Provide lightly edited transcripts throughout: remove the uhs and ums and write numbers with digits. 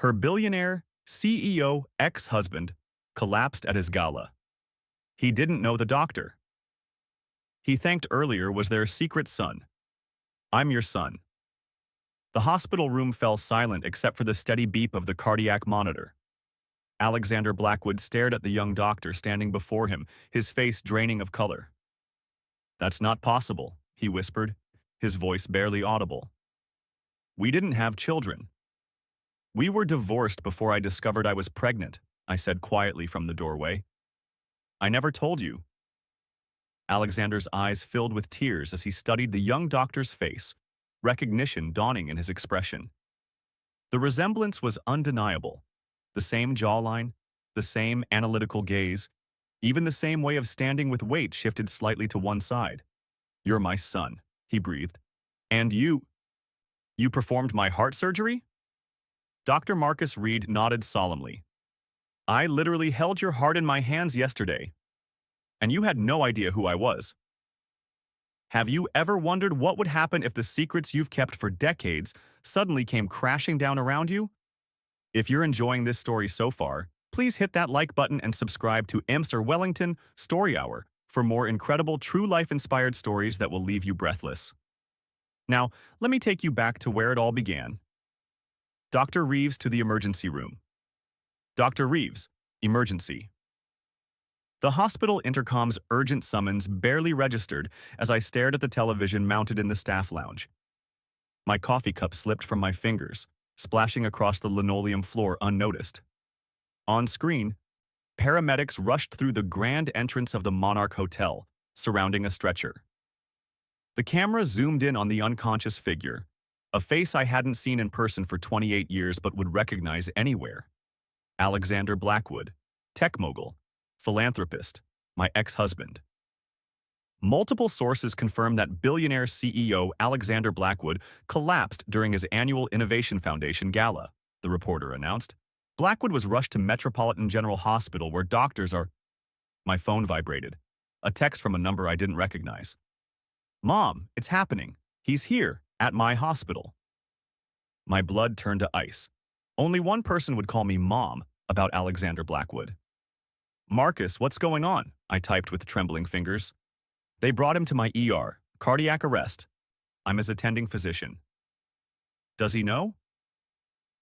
Her billionaire, CEO ex-husband collapsed at his gala. He didn't know the doctor. He thanked earlier was their secret son. I'm your son. The hospital room fell silent except for the steady beep of the cardiac monitor. Alexander Blackwood stared at the young doctor standing before him, his face draining of color. That's not possible, he whispered, his voice barely audible. We didn't have children. We were divorced before I discovered I was pregnant, I said quietly from the doorway. I never told you. Alexander's eyes filled with tears as he studied the young doctor's face, recognition dawning in his expression. The resemblance was undeniable. The same jawline, the same analytical gaze, even the same way of standing with weight shifted slightly to one side. You're my son, he breathed. And you performed my heart surgery? Dr. Marcus Reed nodded solemnly. I literally held your heart in my hands yesterday, and you had no idea who I was. Have you ever wondered what would happen if the secrets you've kept for decades suddenly came crashing down around you? If you're enjoying this story so far, please hit that like button and subscribe to MR Wellington Story Hour for more incredible true life-inspired stories that will leave you breathless. Now, let me take you back to where it all began. Dr. Reeves to the emergency room. Dr. Reeves, emergency. The hospital intercom's urgent summons barely registered as I stared at the television mounted in the staff lounge. My coffee cup slipped from my fingers, splashing across the linoleum floor unnoticed. On screen, paramedics rushed through the grand entrance of the Monarch Hotel, surrounding a stretcher. The camera zoomed in on the unconscious figure, a face I hadn't seen in person for 28 years but would recognize anywhere. Alexander Blackwood, tech mogul, philanthropist, my ex-husband. Multiple sources confirm that billionaire CEO Alexander Blackwood collapsed during his annual Innovation Foundation Gala, the reporter announced. Blackwood was rushed to Metropolitan General Hospital where doctors are... My phone vibrated. A text from a number I didn't recognize. Mom, it's happening. He's here, at my hospital. My blood turned to ice. Only one person would call me Mom about Alexander Blackwood. Marcus, what's going on? I typed with trembling fingers. They brought him to my ER, cardiac arrest. I'm his attending physician. Does he know?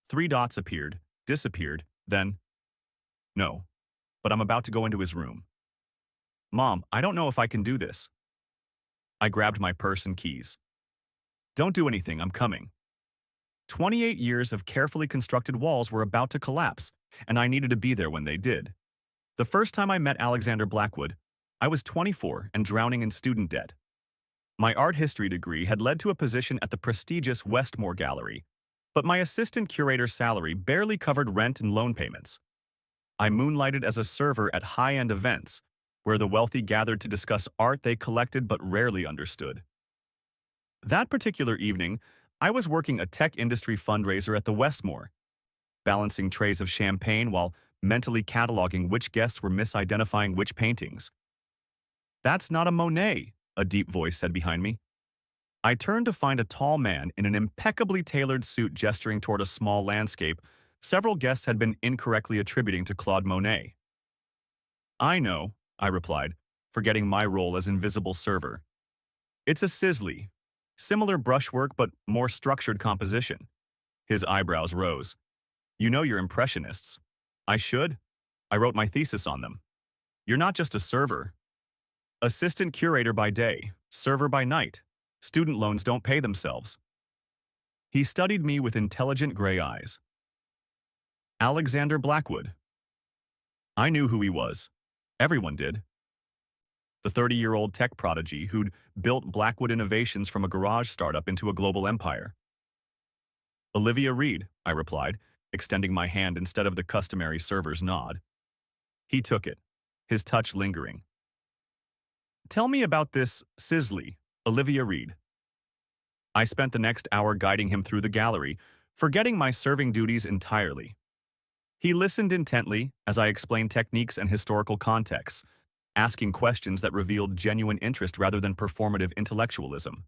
3 dots appeared, disappeared, then... No, but I'm about to go into his room. Mom, I don't know if I can do this. I grabbed my purse and keys. Don't do anything, I'm coming. 28 years of carefully constructed walls were about to collapse, and I needed to be there when they did. The first time I met Alexander Blackwood, I was 24 and drowning in student debt. My art history degree had led to a position at the prestigious Westmore Gallery, but my assistant curator's salary barely covered rent and loan payments. I moonlighted as a server at high-end events, where the wealthy gathered to discuss art they collected but rarely understood. That particular evening, I was working a tech industry fundraiser at the Westmore, balancing trays of champagne while mentally cataloging which guests were misidentifying which paintings. That's not a Monet, a deep voice said behind me. I turned to find a tall man in an impeccably tailored suit gesturing toward a small landscape several guests had been incorrectly attributing to Claude Monet. I know, I replied, forgetting my role as invisible server. It's a Sisley, similar brushwork but more structured composition. His eyebrows rose. You know you're impressionists. I should. I wrote my thesis on them. You're not just a server. Assistant curator by day, server by night. Student loans don't pay themselves. He studied me with intelligent gray eyes. Alexander Blackwood. I knew who he was. Everyone did. The 30-year-old tech prodigy who'd built Blackwood Innovations from a garage startup into a global empire. Olivia Reed, I replied, extending my hand instead of the customary server's nod. He took it, his touch lingering. Tell me about this Sisley, Olivia Reed. I spent the next hour guiding him through the gallery, forgetting my serving duties entirely. He listened intently as I explained techniques and historical contexts, asking questions that revealed genuine interest rather than performative intellectualism.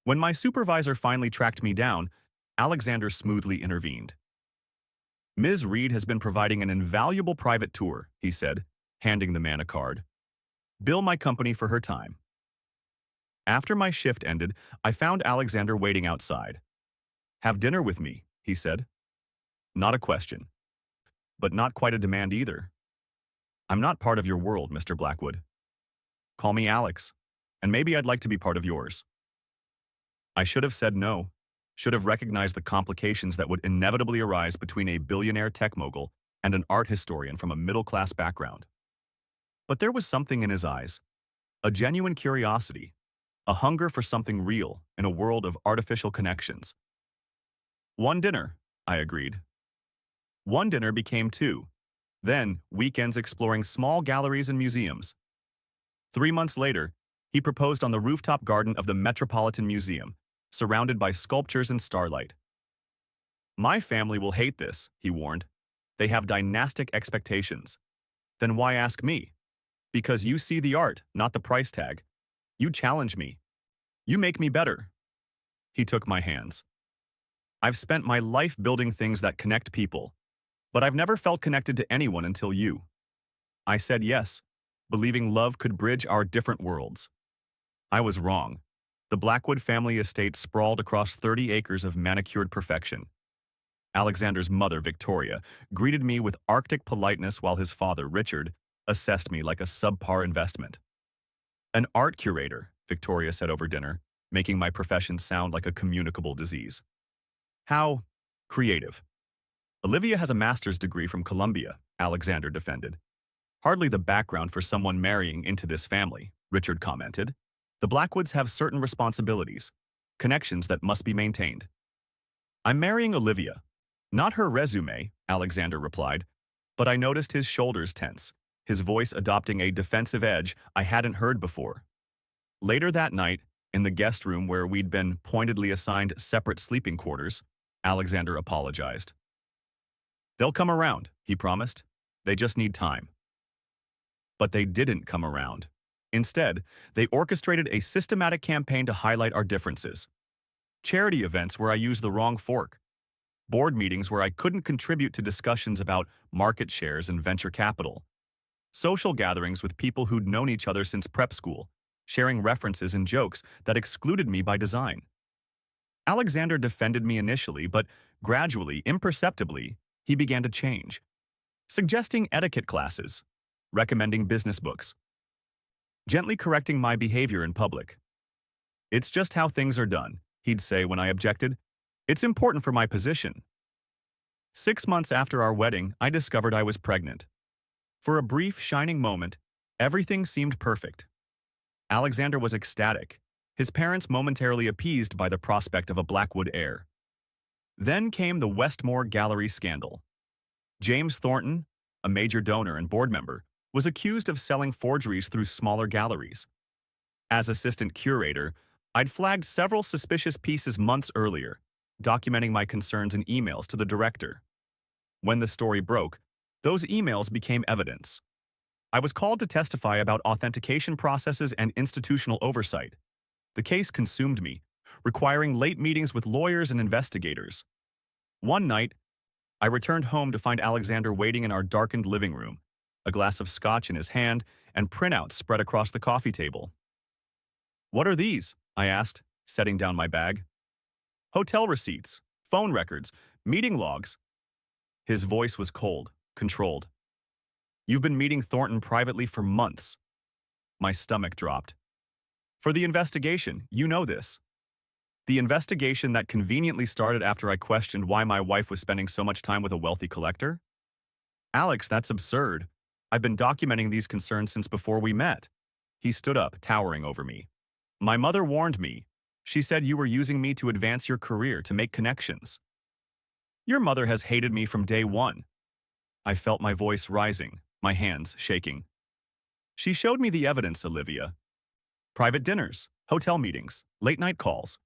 When my supervisor finally tracked me down, Alexander smoothly intervened. Ms. Reed has been providing an invaluable private tour, he said, handing the man a card. Bill my company for her time. After my shift ended, I found Alexander waiting outside. Have dinner with me, he said. Not a question. But not quite a demand either. I'm not part of your world, Mr. Blackwood. Call me Alex, and maybe I'd like to be part of yours. I should have said no, should have recognized the complications that would inevitably arise between a billionaire tech mogul and an art historian from a middle-class background. But there was something in his eyes, a genuine curiosity, a hunger for something real in a world of artificial connections. One dinner, I agreed. One dinner became two, then weekends exploring small galleries and museums. 3 months later, he proposed on the rooftop garden of the Metropolitan Museum, surrounded by sculptures and starlight. My family will hate this, he warned. They have dynastic expectations. Then why ask me? Because you see the art, not the price tag. You challenge me. You make me better. He took my hands. I've spent my life building things that connect people, but I've never felt connected to anyone until you. I said yes, believing love could bridge our different worlds. I was wrong. The Blackwood family estate sprawled across 30 acres of manicured perfection. Alexander's mother, Victoria, greeted me with Arctic politeness while his father, Richard, assessed me like a subpar investment. An art curator, Victoria said over dinner, making my profession sound like a communicable disease. How creative. Olivia has a master's degree from Columbia, Alexander defended. Hardly the background for someone marrying into this family, Richard commented. The Blackwoods have certain responsibilities, connections that must be maintained. I'm marrying Olivia. Not her resume, Alexander replied, but I noticed his shoulders tense, his voice adopting a defensive edge I hadn't heard before. Later that night, in the guest room where we'd been pointedly assigned separate sleeping quarters, Alexander apologized. They'll come around, he promised. They just need time. But they didn't come around. Instead, they orchestrated a systematic campaign to highlight our differences. Charity events where I used the wrong fork. Board meetings where I couldn't contribute to discussions about market shares and venture capital. Social gatherings with people who'd known each other since prep school, sharing references and jokes that excluded me by design. Alexander defended me initially, but gradually, imperceptibly, he began to change. Suggesting etiquette classes, recommending business books, gently correcting my behavior in public. It's just how things are done, he'd say when I objected. It's important for my position. 6 months after our wedding, I discovered I was pregnant. For a brief, shining moment, everything seemed perfect. Alexander was ecstatic, his parents momentarily appeased by the prospect of a Blackwood heir. Then came the Westmore Gallery scandal. James Thornton, a major donor and board member, was accused of selling forgeries through smaller galleries. As assistant curator, I'd flagged several suspicious pieces months earlier, documenting my concerns in emails to the director. When the story broke, those emails became evidence. I was called to testify about authentication processes and institutional oversight. The case consumed me, requiring late meetings with lawyers and investigators. One night, I returned home to find Alexander waiting in our darkened living room, a glass of scotch in his hand and printouts spread across the coffee table. What are these? I asked, setting down my bag. Hotel receipts, phone records, meeting logs. His voice was cold, controlled. You've been meeting Thornton privately for months. My stomach dropped. For the investigation, you know this. The investigation that conveniently started after I questioned why my wife was spending so much time with a wealthy collector? Alex, that's absurd. I've been documenting these concerns since before we met. He stood up, towering over me. My mother warned me. She said you were using me to advance your career, to make connections. Your mother has hated me from day one. I felt my voice rising, my hands shaking. She showed me the evidence, Olivia. Private dinners, hotel meetings, late-night calls.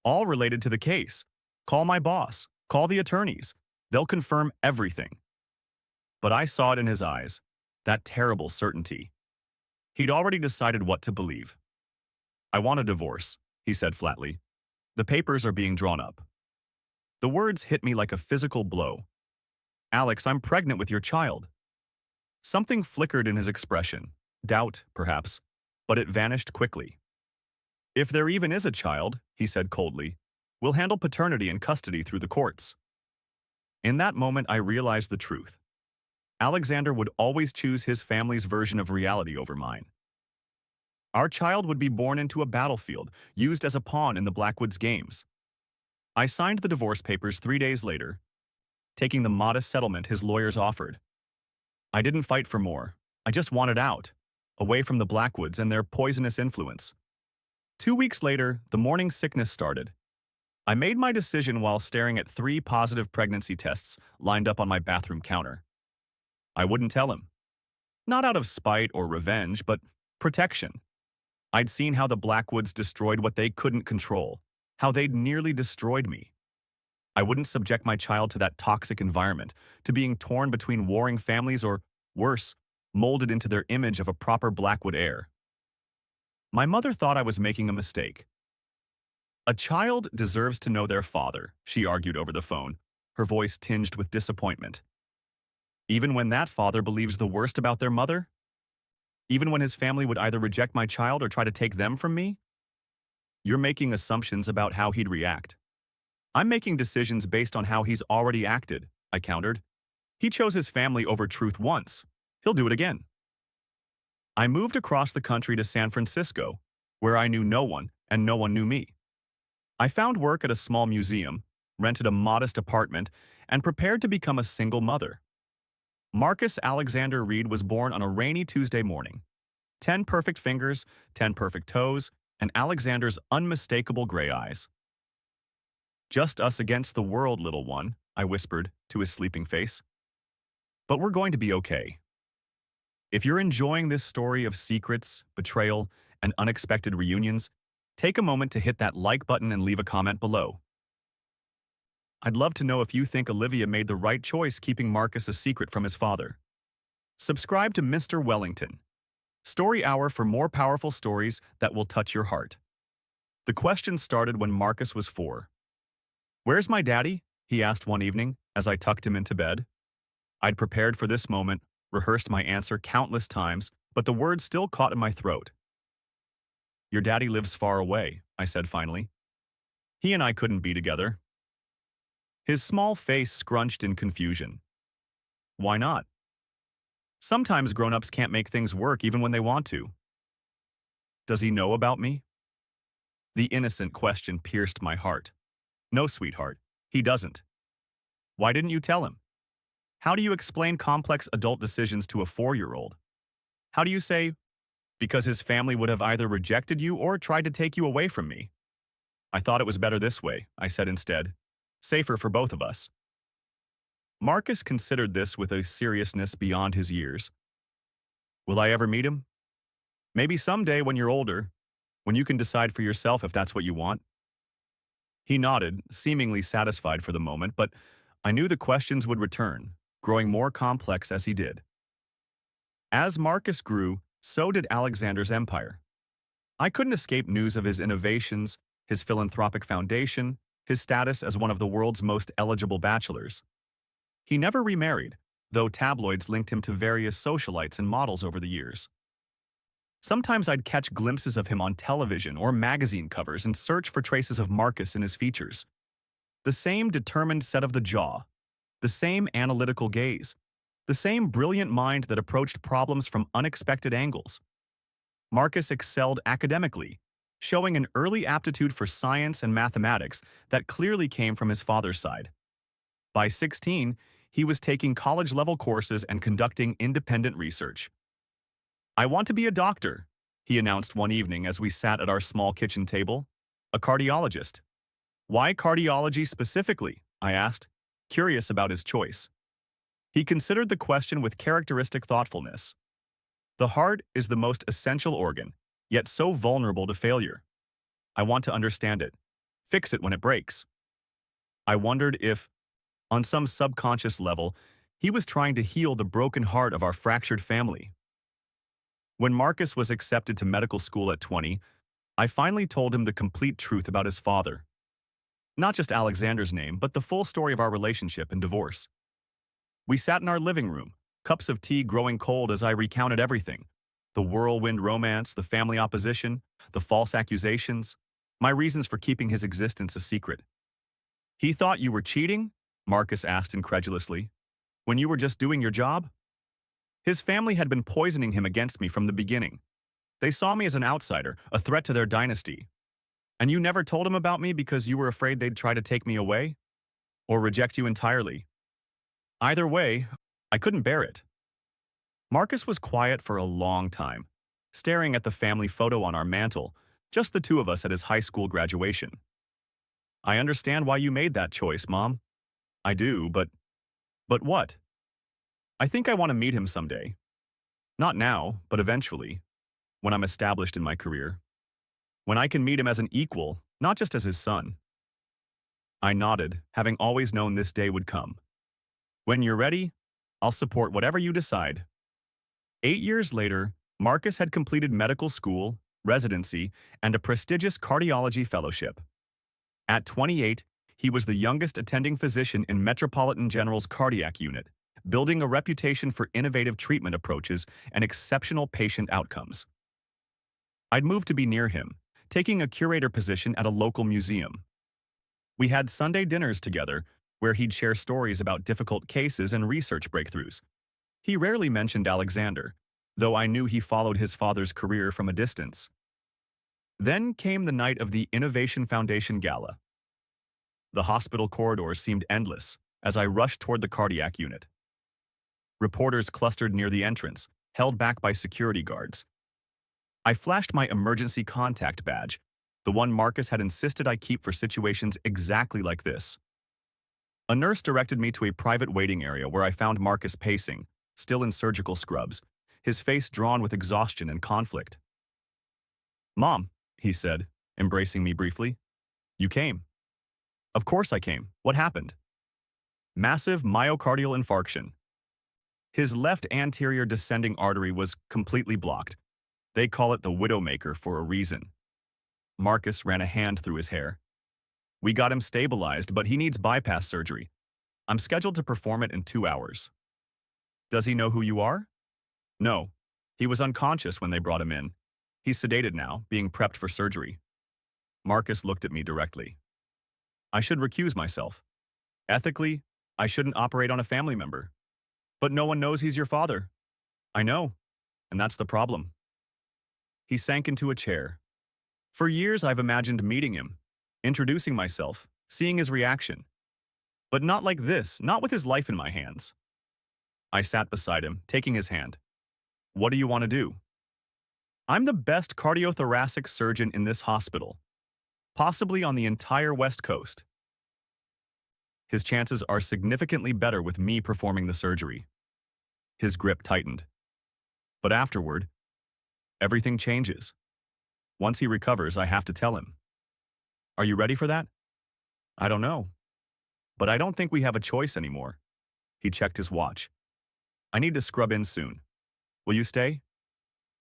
All related to the case. Call my boss. Call the attorneys. They'll confirm everything. But I saw it in his eyes, that terrible certainty. He'd already decided what to believe. I want a divorce, he said flatly. The papers are being drawn up. The words hit me like a physical blow. Alex, I'm pregnant with your child. Something flickered in his expression. Doubt, perhaps, but it vanished quickly. If there even is a child, he said coldly, we'll handle paternity and custody through the courts. In that moment, I realized the truth. Alexander would always choose his family's version of reality over mine. Our child would be born into a battlefield, used as a pawn in the Blackwoods Games. I signed the divorce papers 3 days later, taking the modest settlement his lawyers offered. I didn't fight for more. I just wanted out, away from the Blackwoods and their poisonous influence. 2 weeks later, the morning sickness started. I made my decision while staring at 3 positive pregnancy tests lined up on my bathroom counter. I wouldn't tell him. Not out of spite or revenge, but protection. I'd seen how the Blackwoods destroyed what they couldn't control, how they'd nearly destroyed me. I wouldn't subject my child to that toxic environment, to being torn between warring families or, worse, molded into their image of a proper Blackwood heir. My mother thought I was making a mistake. A child deserves to know their father, she argued over the phone, her voice tinged with disappointment. Even when that father believes the worst about their mother? Even when his family would either reject my child or try to take them from me? You're making assumptions about how he'd react. I'm making decisions based on how he's already acted, I countered. He chose his family over truth once. He'll do it again. I moved across the country to San Francisco, where I knew no one and no one knew me. I found work at a small museum, rented a modest apartment, and prepared to become a single mother. Marcus Alexander Reed was born on a rainy Tuesday morning. 10 perfect fingers, 10 perfect toes, and Alexander's unmistakable gray eyes. Just us against the world, little one, I whispered to his sleeping face. But we're going to be okay. If you're enjoying this story of secrets, betrayal, and unexpected reunions, take a moment to hit that like button and leave a comment below. I'd love to know if you think Olivia made the right choice keeping Marcus a secret from his father. Subscribe to Mr. Wellington Story Hour for more powerful stories that will touch your heart. The question started when Marcus was 4. "Where's my daddy?" he asked one evening as I tucked him into bed. I'd prepared for this moment, rehearsed my answer countless times, but the words still caught in my throat. "Your daddy lives far away," I said finally. "He and I couldn't be together." His small face scrunched in confusion. "Why not?" "Sometimes grown-ups can't make things work even when they want to." "Does he know about me?" The innocent question pierced my heart. "No, sweetheart, he doesn't." "Why didn't you tell him? How do you explain complex adult decisions to a 4-year-old? How do you say, because his family would have either rejected you or tried to take you away from me?" "I thought it was better this way," I said instead. "Safer for both of us." Marcus considered this with a seriousness beyond his years. "Will I ever meet him?" "Maybe someday when you're older, when you can decide for yourself if that's what you want." He nodded, seemingly satisfied for the moment, but I knew the questions would return, growing more complex as he did. As Marcus grew, so did Alexander's empire. I couldn't escape news of his innovations, his philanthropic foundation, his status as one of the world's most eligible bachelors. He never remarried, though tabloids linked him to various socialites and models over the years. Sometimes I'd catch glimpses of him on television or magazine covers and search for traces of Marcus in his features. The same determined set of the jaw, the same analytical gaze, the same brilliant mind that approached problems from unexpected angles. Marcus excelled academically, showing an early aptitude for science and mathematics that clearly came from his father's side. By 16, he was taking college-level courses and conducting independent research. "I want to be a doctor," he announced one evening as we sat at our small kitchen table. "A cardiologist." "Why cardiology specifically?" I asked, curious about his choice. He considered the question with characteristic thoughtfulness. "The heart is the most essential organ, yet so vulnerable to failure. I want to understand it, fix it when it breaks." I wondered if, on some subconscious level, he was trying to heal the broken heart of our fractured family. When Marcus was accepted to medical school at 20, I finally told him the complete truth about his father. Not just Alexander's name, but the full story of our relationship and divorce. We sat in our living room, cups of tea growing cold as I recounted everything. The whirlwind romance, the family opposition, the false accusations, my reasons for keeping his existence a secret. He thought you were cheating? Marcus asked incredulously. When you were just doing your job? His family had been poisoning him against me from the beginning. They saw me as an outsider, a threat to their dynasty. And you never told him about me because you were afraid they'd try to take me away? Or reject you entirely? Either way, I couldn't bear it. Marcus was quiet for a long time, staring at the family photo on our mantel, just the two of us at his high school graduation. I understand why you made that choice, Mom. I do, but what? I think I want to meet him someday. Not now, but eventually, when I'm established in my career. When I can meet him as an equal, not just as his son. I nodded, having always known this day would come. When you're ready, I'll support whatever you decide. 8 years later, Marcus had completed medical school, residency, and a prestigious cardiology fellowship. At 28, he was the youngest attending physician in Metropolitan General's cardiac unit, building a reputation for innovative treatment approaches and exceptional patient outcomes. I'd moved to be near him, taking a curator position at a local museum. We had Sunday dinners together, where he'd share stories about difficult cases and research breakthroughs. He rarely mentioned Alexander, though I knew he followed his father's career from a distance. Then came the night of the Innovation Foundation Gala. The hospital corridors seemed endless as I rushed toward the cardiac unit. Reporters clustered near the entrance, held back by security guards. I flashed my emergency contact badge, the one Marcus had insisted I keep for situations exactly like this. A nurse directed me to a private waiting area where I found Marcus pacing, still in surgical scrubs, his face drawn with exhaustion and conflict. "Mom," he said, embracing me briefly. "You came." "Of course I came. What happened?" "Massive myocardial infarction." His left anterior descending artery was completely blocked. They call it the widowmaker for a reason. Marcus ran a hand through his hair. "We got him stabilized, but he needs bypass surgery. I'm scheduled to perform it in 2 hours." "Does he know who you are?" "No. He was unconscious when they brought him in. He's sedated now, being prepped for surgery." Marcus looked at me directly. "I should recuse myself. Ethically, I shouldn't operate on a family member. But no one knows he's your father." "I know, and that's the problem." He sank into a chair. "For years I've imagined meeting him, introducing myself, seeing his reaction. But not like this, not with his life in my hands." I sat beside him, taking his hand. "What do you want to do?" "I'm the best cardiothoracic surgeon in this hospital, possibly on the entire West Coast. His chances are significantly better with me performing the surgery." His grip tightened. "But afterward, everything changes. Once he recovers, I have to tell him." "Are you ready for that?" "I don't know. But I don't think we have a choice anymore." He checked his watch. "I need to scrub in soon. Will you stay?"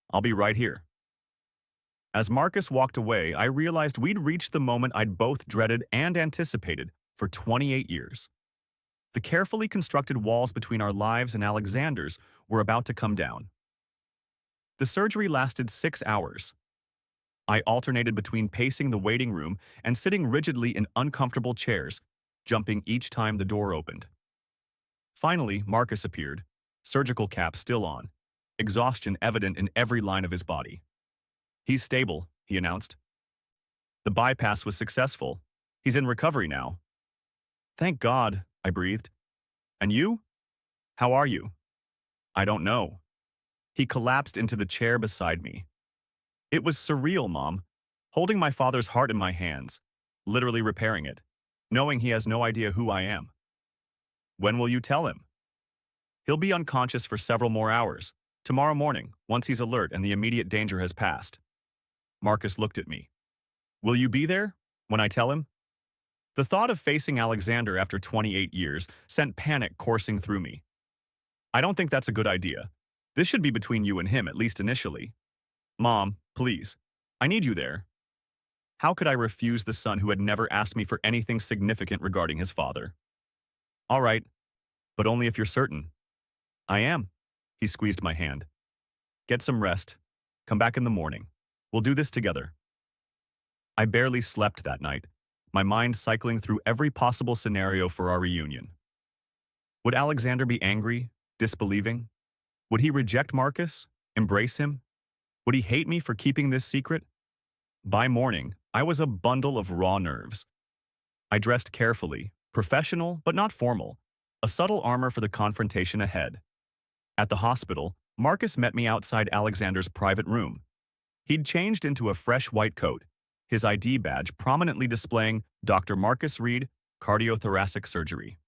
"I'll be right here." As Marcus walked away, I realized we'd reached the moment I'd both dreaded and anticipated for 28 years. The carefully constructed walls between our lives and Alexander's were about to come down. The surgery lasted 6 hours. I alternated between pacing the waiting room and sitting rigidly in uncomfortable chairs, jumping each time the door opened. Finally, Marcus appeared, surgical cap still on, exhaustion evident in every line of his body. "He's stable," he announced. "The bypass was successful. He's in recovery now." "Thank God," I breathed. "And you? How are you?" "I don't know." He collapsed into the chair beside me. It was surreal, Mom, holding my father's heart in my hands, literally repairing it, knowing he has no idea who I am. "When will you tell him?" "He'll be unconscious for several more hours. Tomorrow morning, once he's alert and the immediate danger has passed." Marcus looked at me. "Will you be there when I tell him?" The thought of facing Alexander after 28 years sent panic coursing through me. "I don't think that's a good idea. This should be between you and him, at least initially." "Mom, please. I need you there." How could I refuse the son who had never asked me for anything significant regarding his father? "All right, but only if you're certain. I am. He squeezed my hand. Get some rest. Come back in the morning. We'll do this together. I barely slept that night, my mind cycling through every possible scenario for our reunion. Would Alexander be angry, disbelieving? Would he reject Marcus, embrace him? Would he hate me for keeping this secret? By morning, I was a bundle of raw nerves. I dressed carefully, professional but not formal, a subtle armor for the confrontation ahead. At the hospital, Marcus met me outside Alexander's private room. He'd changed into a fresh white coat, his ID badge prominently displaying Dr. Marcus Reed, cardiothoracic surgery.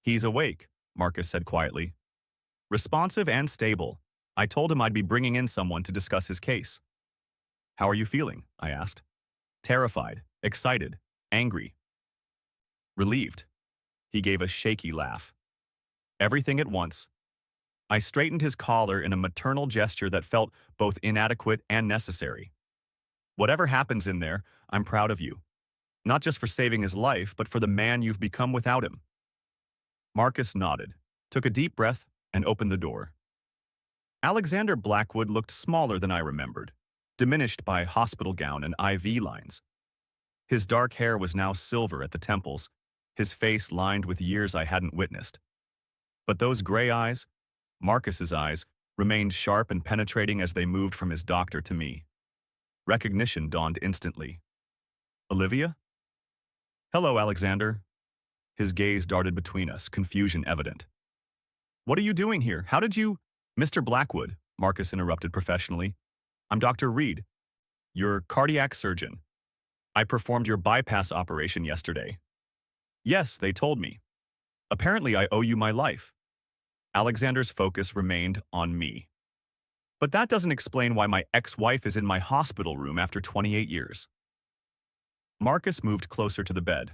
He's awake, Marcus said quietly. Responsive and stable. I told him I'd be bringing in someone to discuss his case. How are you feeling? I asked. Terrified, excited, angry. Relieved. He gave a shaky laugh. Everything at once. I straightened his collar in a maternal gesture that felt both inadequate and necessary. Whatever happens in there, I'm proud of you. Not just for saving his life, but for the man you've become without him. Marcus nodded, took a deep breath, and opened the door. Alexander Blackwood looked smaller than I remembered, diminished by hospital gown and IV lines. His dark hair was now silver at the temples, his face lined with years I hadn't witnessed. But those gray eyes, Marcus's eyes, remained sharp and penetrating as they moved from his doctor to me. Recognition dawned instantly. Olivia? Hello, Alexander. His gaze darted between us, confusion evident. What are you doing here? How did you— Mr. Blackwood, Marcus interrupted professionally. I'm Dr. Reed, your cardiac surgeon. I performed your bypass operation yesterday. Yes, they told me. Apparently I owe you my life. Alexander's focus remained on me. But that doesn't explain why my ex-wife is in my hospital room after 28 years. Marcus moved closer to the bed.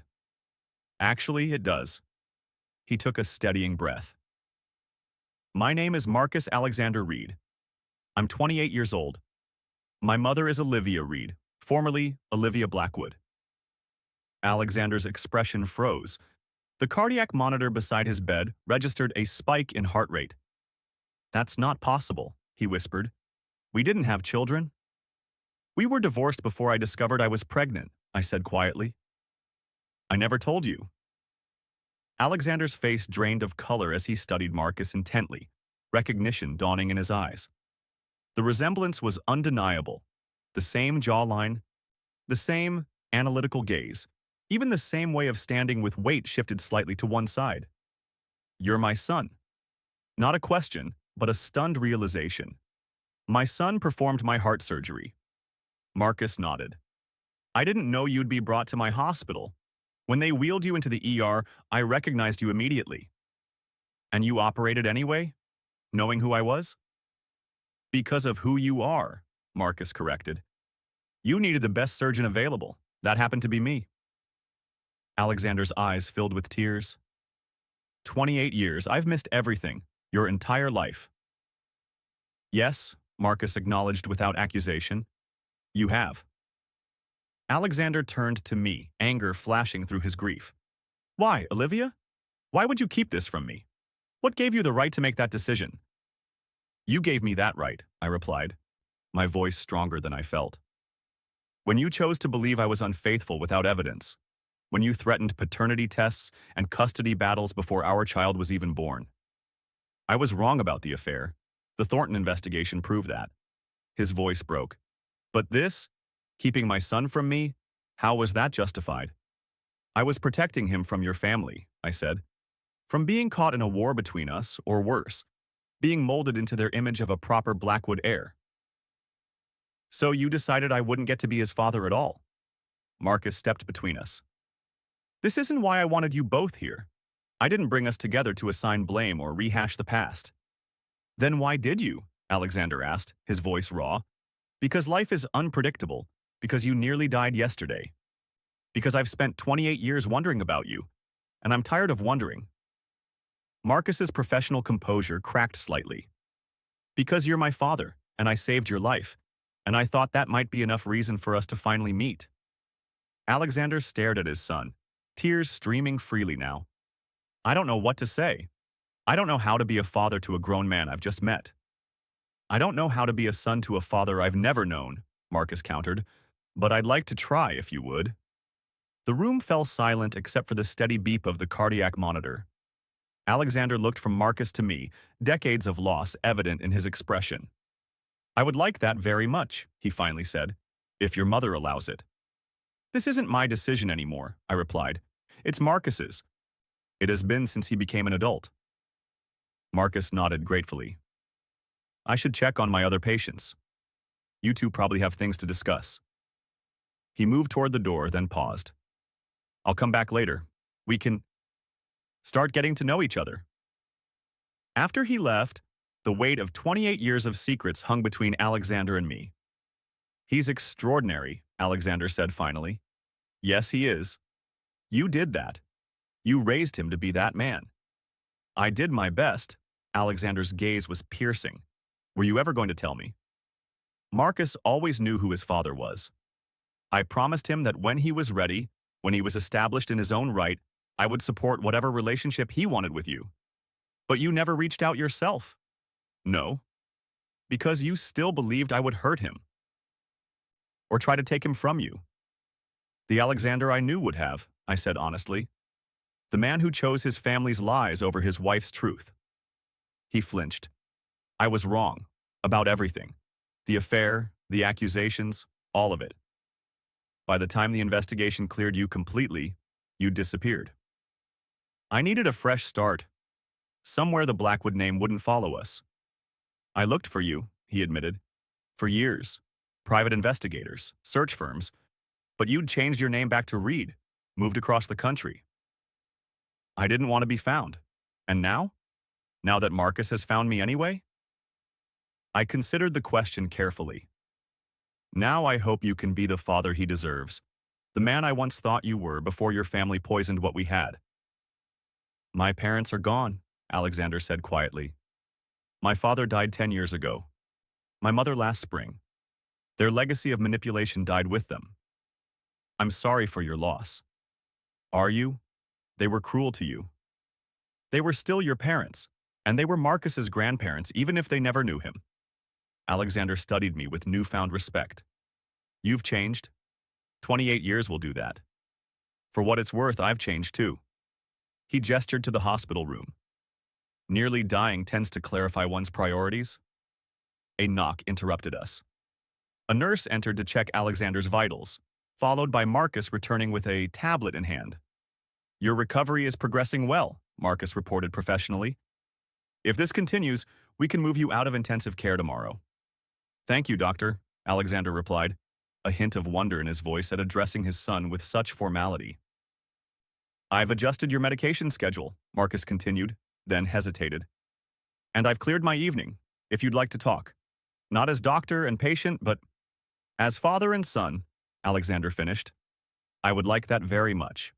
Actually, it does. He took a steadying breath. My name is Marcus Alexander Reed. I'm 28 years old. My mother is Olivia Reed, formerly Olivia Blackwood. Alexander's expression froze. The cardiac monitor beside his bed registered a spike in heart rate. That's not possible, he whispered. We didn't have children. We were divorced before I discovered I was pregnant, I said quietly. I never told you. Alexander's face drained of color as he studied Marcus intently, recognition dawning in his eyes. The resemblance was undeniable. The same jawline, the same analytical gaze, even the same way of standing with weight shifted slightly to one side. You're my son. Not a question, but a stunned realization. My son performed my heart surgery. Marcus nodded. I didn't know you'd be brought to my hospital. When they wheeled you into the ER, I recognized you immediately. And you operated anyway, knowing who I was? Because of who you are, Marcus corrected. You needed the best surgeon available. That happened to be me. Alexander's eyes filled with tears. 28 years, I've missed everything, your entire life. Yes, Marcus acknowledged without accusation. You have. Alexander turned to me, anger flashing through his grief. Why, Olivia? Why would you keep this from me? What gave you the right to make that decision? You gave me that right, I replied, my voice stronger than I felt. When you chose to believe I was unfaithful without evidence, when you threatened paternity tests and custody battles before our child was even born. I was wrong about the affair. The Thornton investigation proved that. His voice broke. But this, keeping my son from me, how was that justified? I was protecting him from your family, I said. From being caught in a war between us, or worse, being molded into their image of a proper Blackwood heir. So you decided I wouldn't get to be his father at all. Marcus stepped between us. This isn't why I wanted you both here. I didn't bring us together to assign blame or rehash the past. Then why did you? Alexander asked, his voice raw. Because life is unpredictable. Because you nearly died yesterday. Because I've spent 28 years wondering about you, and I'm tired of wondering. Marcus's professional composure cracked slightly. Because you're my father, and I saved your life, and I thought that might be enough reason for us to finally meet. Alexander stared at his son, tears streaming freely now. I don't know what to say, I don't know how to be a father to a grown man I've just met. I don't know how to be a son to a father I've never known, Marcus countered, but I'd like to try if you would. The room fell silent except for the steady beep of the cardiac monitor. Alexander looked from Marcus to me, decades of loss evident in his expression. I would like that very much, he finally said, if your mother allows it. This isn't my decision anymore, I replied. It's Marcus's. It has been since he became an adult. Marcus nodded gratefully. I should check on my other patients. You two probably have things to discuss. He moved toward the door, then paused. I'll come back later. We can start getting to know each other. After he left, the weight of 28 years of secrets hung between Alexander and me. He's extraordinary, Alexander said finally. Yes, he is. You did that. You raised him to be that man. I did my best. Alexander's gaze was piercing. Were you ever going to tell me? Marcus always knew who his father was. I promised him that when he was ready, when he was established in his own right, I would support whatever relationship he wanted with you. But you never reached out yourself. No. Because you still believed I would hurt him. Or try to take him from you. The Alexander I knew would have, I said honestly. The man who chose his family's lies over his wife's truth. He flinched. I was wrong. About everything. The affair, the accusations, all of it. By the time the investigation cleared you completely, you disappeared. I needed a fresh start. Somewhere the Blackwood name wouldn't follow us. I looked for you, he admitted. For years. Private investigators, search firms. But you'd changed your name back to Reed, moved across the country. I didn't want to be found. And now? Now that Marcus has found me anyway? I considered the question carefully. Now I hope you can be the father he deserves, the man I once thought you were before your family poisoned what we had. My parents are gone, Alexander said quietly. My father died 10 years ago. My mother last spring. Their legacy of manipulation died with them. I'm sorry for your loss. Are you? They were cruel to you. They were still your parents, and they were Marcus's grandparents even if they never knew him. Alexander studied me with newfound respect. You've changed. 28 years will do that. For what it's worth, I've changed too. He gestured to the hospital room. Nearly dying tends to clarify one's priorities. A knock interrupted us. A nurse entered to check Alexander's vitals, followed by Marcus returning with a tablet in hand. Your recovery is progressing well, Marcus reported professionally. If this continues, we can move you out of intensive care tomorrow. Thank you, doctor, Alexander replied, a hint of wonder in his voice at addressing his son with such formality. I've adjusted your medication schedule, Marcus continued, then hesitated. And I've cleared my evening, if you'd like to talk. Not as doctor and patient, but as father and son, Alexander finished. I would like that very much.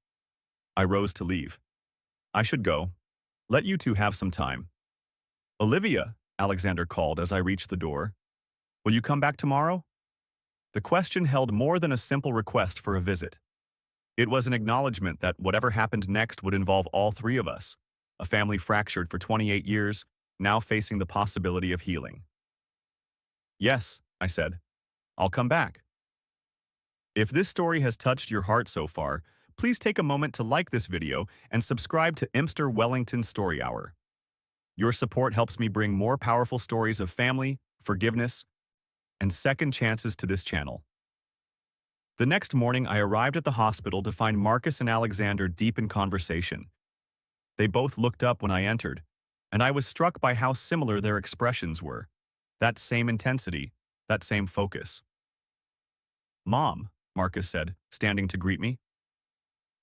I rose to leave. I should go. Let you two have some time. Olivia, Alexander called as I reached the door. Will you come back tomorrow? The question held more than a simple request for a visit. It was an acknowledgement that whatever happened next would involve all three of us, a family fractured for 28 years, now facing the possibility of healing. Yes, I said. I'll come back. If this story has touched your heart so far, please take a moment to like this video and subscribe to MR Wellington Story Hour. Your support helps me bring more powerful stories of family, forgiveness, and second chances to this channel. The next morning, I arrived at the hospital to find Marcus and Alexander deep in conversation. They both looked up when I entered, and I was struck by how similar their expressions were. That same intensity, that same focus. Mom, Marcus said, standing to greet me.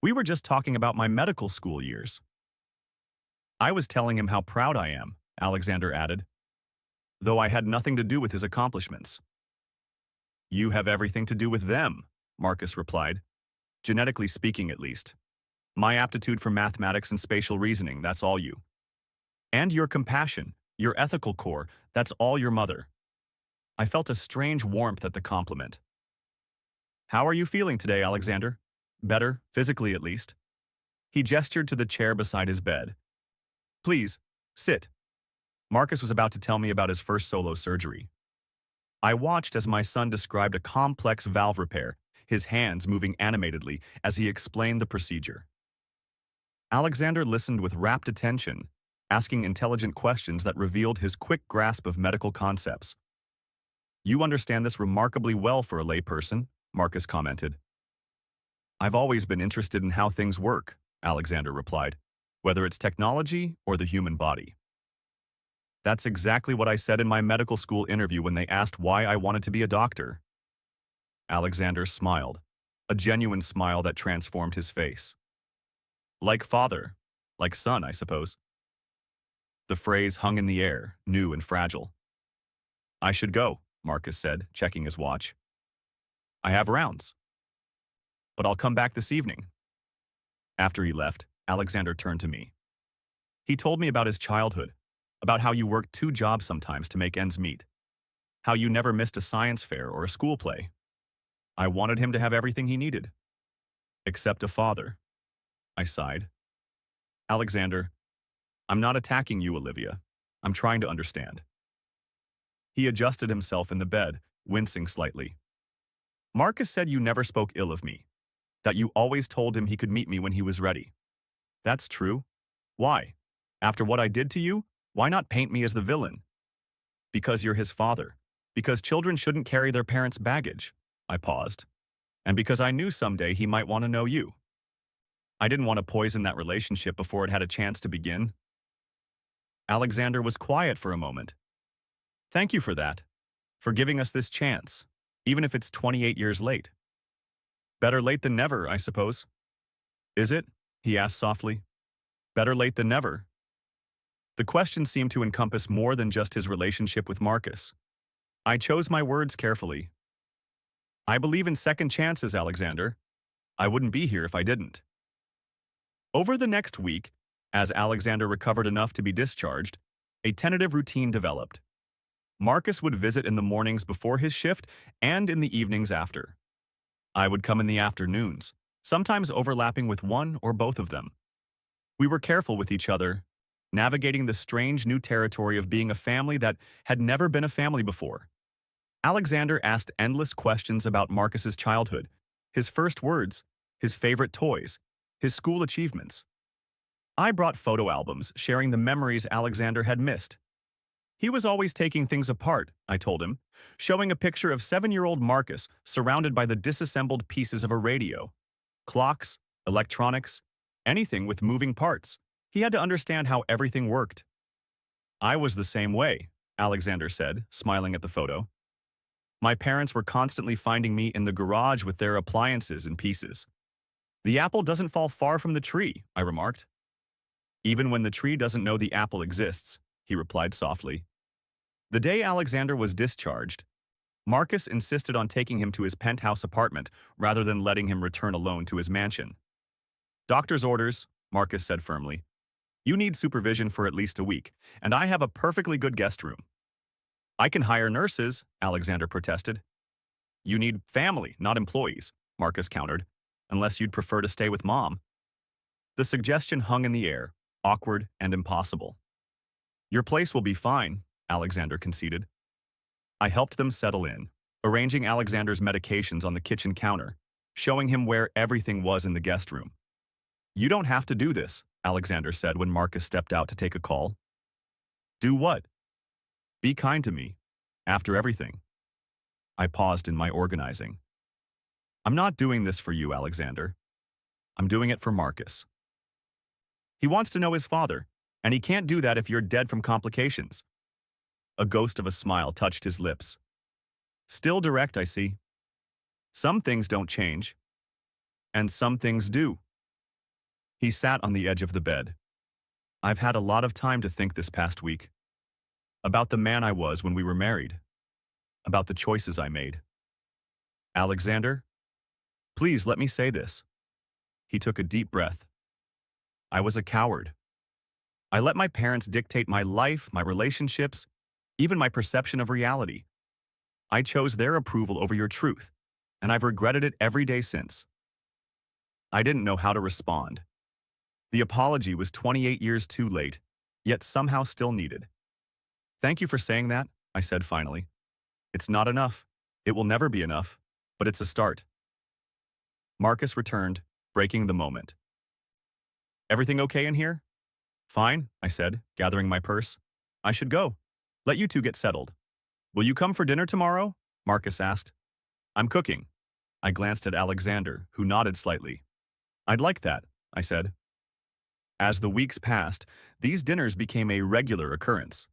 We were just talking about my medical school years. I was telling him how proud I am, Alexander added, though I had nothing to do with his accomplishments. You have everything to do with them, Marcus replied, genetically speaking at least. My aptitude for mathematics and spatial reasoning, that's all you. And your compassion, your ethical core, that's all your mother. I felt a strange warmth at the compliment. How are you feeling today, Alexander? Better, physically at least. He gestured to the chair beside his bed. Please, Sit. Marcus was about to tell me about his first solo surgery. I watched as my son described a complex valve repair, his hands moving animatedly as he explained the procedure. Alexander listened with rapt attention, asking intelligent questions that revealed his quick grasp of medical concepts. "You understand this remarkably well for a layperson," Marcus commented. "I've always been interested in how things work," Alexander replied, "whether it's technology or the human body." "That's exactly what I said in my medical school interview when they asked why I wanted to be a doctor." Alexander smiled, a genuine smile that transformed his face. "Like father, like son, I suppose." The phrase hung in the air, new and fragile. "I should go," Marcus said, checking his watch. "I have rounds. But I'll come back this evening." After he left, Alexander turned to me. He told me about his childhood, about how you worked 2 jobs sometimes to make ends meet, how you never missed a science fair or a school play. I wanted him to have everything he needed. Except a father. I sighed. "Alexander, I'm not attacking you, Olivia. I'm trying to understand." He adjusted himself in the bed, wincing slightly. "Marcus said you never spoke ill of me, that you always told him he could meet me when he was ready. That's true. Why? After what I did to you, why not paint me as the villain?" "Because you're his father. Because children shouldn't carry their parents' baggage." I paused. "And because I knew someday he might want to know you. I didn't want to poison that relationship before it had a chance to begin." Alexander was quiet for a moment. "Thank you for that. For giving us this chance, even if it's 28 years late." "Better late than never, I suppose." "Is it?" he asked softly. "Better late than never." The question seemed to encompass more than just his relationship with Marcus. I chose my words carefully. "I believe in second chances, Alexander. I wouldn't be here if I didn't." Over the next week, as Alexander recovered enough to be discharged, a tentative routine developed. Marcus would visit in the mornings before his shift and in the evenings after. I would come in the afternoons, sometimes overlapping with one or both of them. We were careful with each other, navigating the strange new territory of being a family that had never been a family before. Alexander asked endless questions about Marcus's childhood, his first words, his favorite toys, his school achievements. I brought photo albums sharing the memories Alexander had missed. He was always taking things apart, I told him, showing a picture of 7-year-old Marcus surrounded by the disassembled pieces of a radio. Clocks, electronics, anything with moving parts. He had to understand how everything worked. "I was the same way," Alexander said, smiling at the photo. "My parents were constantly finding me in the garage with their appliances and pieces." "The apple doesn't fall far from the tree," I remarked. "Even when the tree doesn't know the apple exists," he replied softly. The day Alexander was discharged, Marcus insisted on taking him to his penthouse apartment rather than letting him return alone to his mansion. "Doctor's orders," Marcus said firmly. "You need supervision for at least a week, and I have a perfectly good guest room." "I can hire nurses," Alexander protested. "You need family, not employees," Marcus countered, "unless you'd prefer to stay with Mom." The suggestion hung in the air, awkward and impossible. "Your place will be fine," Alexander conceded. I helped them settle in, arranging Alexander's medications on the kitchen counter, showing him where everything was in the guest room. "You don't have to do this," Alexander said when Marcus stepped out to take a call. "Do what?" "Be kind to me, after everything." I paused in my organizing. "I'm not doing this for you, Alexander. I'm doing it for Marcus. He wants to know his father, and he can't do that if you're dead from complications." A ghost of a smile touched his lips. "Still direct, I see. Some things don't change. And some things do." He sat on the edge of the bed. "I've had a lot of time to think this past week. About the man I was when we were married. About the choices I made. Alexander, please let me say this." He took a deep breath. "I was a coward. I let my parents dictate my life, my relationships, even my perception of reality. I chose their approval over your truth, and I've regretted it every day since." I didn't know how to respond. The apology was 28 years too late, yet somehow still needed. Thank you for saying that, I said finally. It's not enough. It will never be enough, but it's a start. Marcus returned, breaking the moment. Everything okay in here? Fine, I said, gathering my purse. I should go. Let you two get settled. Will you come for dinner tomorrow? Marcus asked. I'm cooking. I glanced at Alexander, who nodded slightly. I'd like that, I said. As the weeks passed, these dinners became a regular occurrence.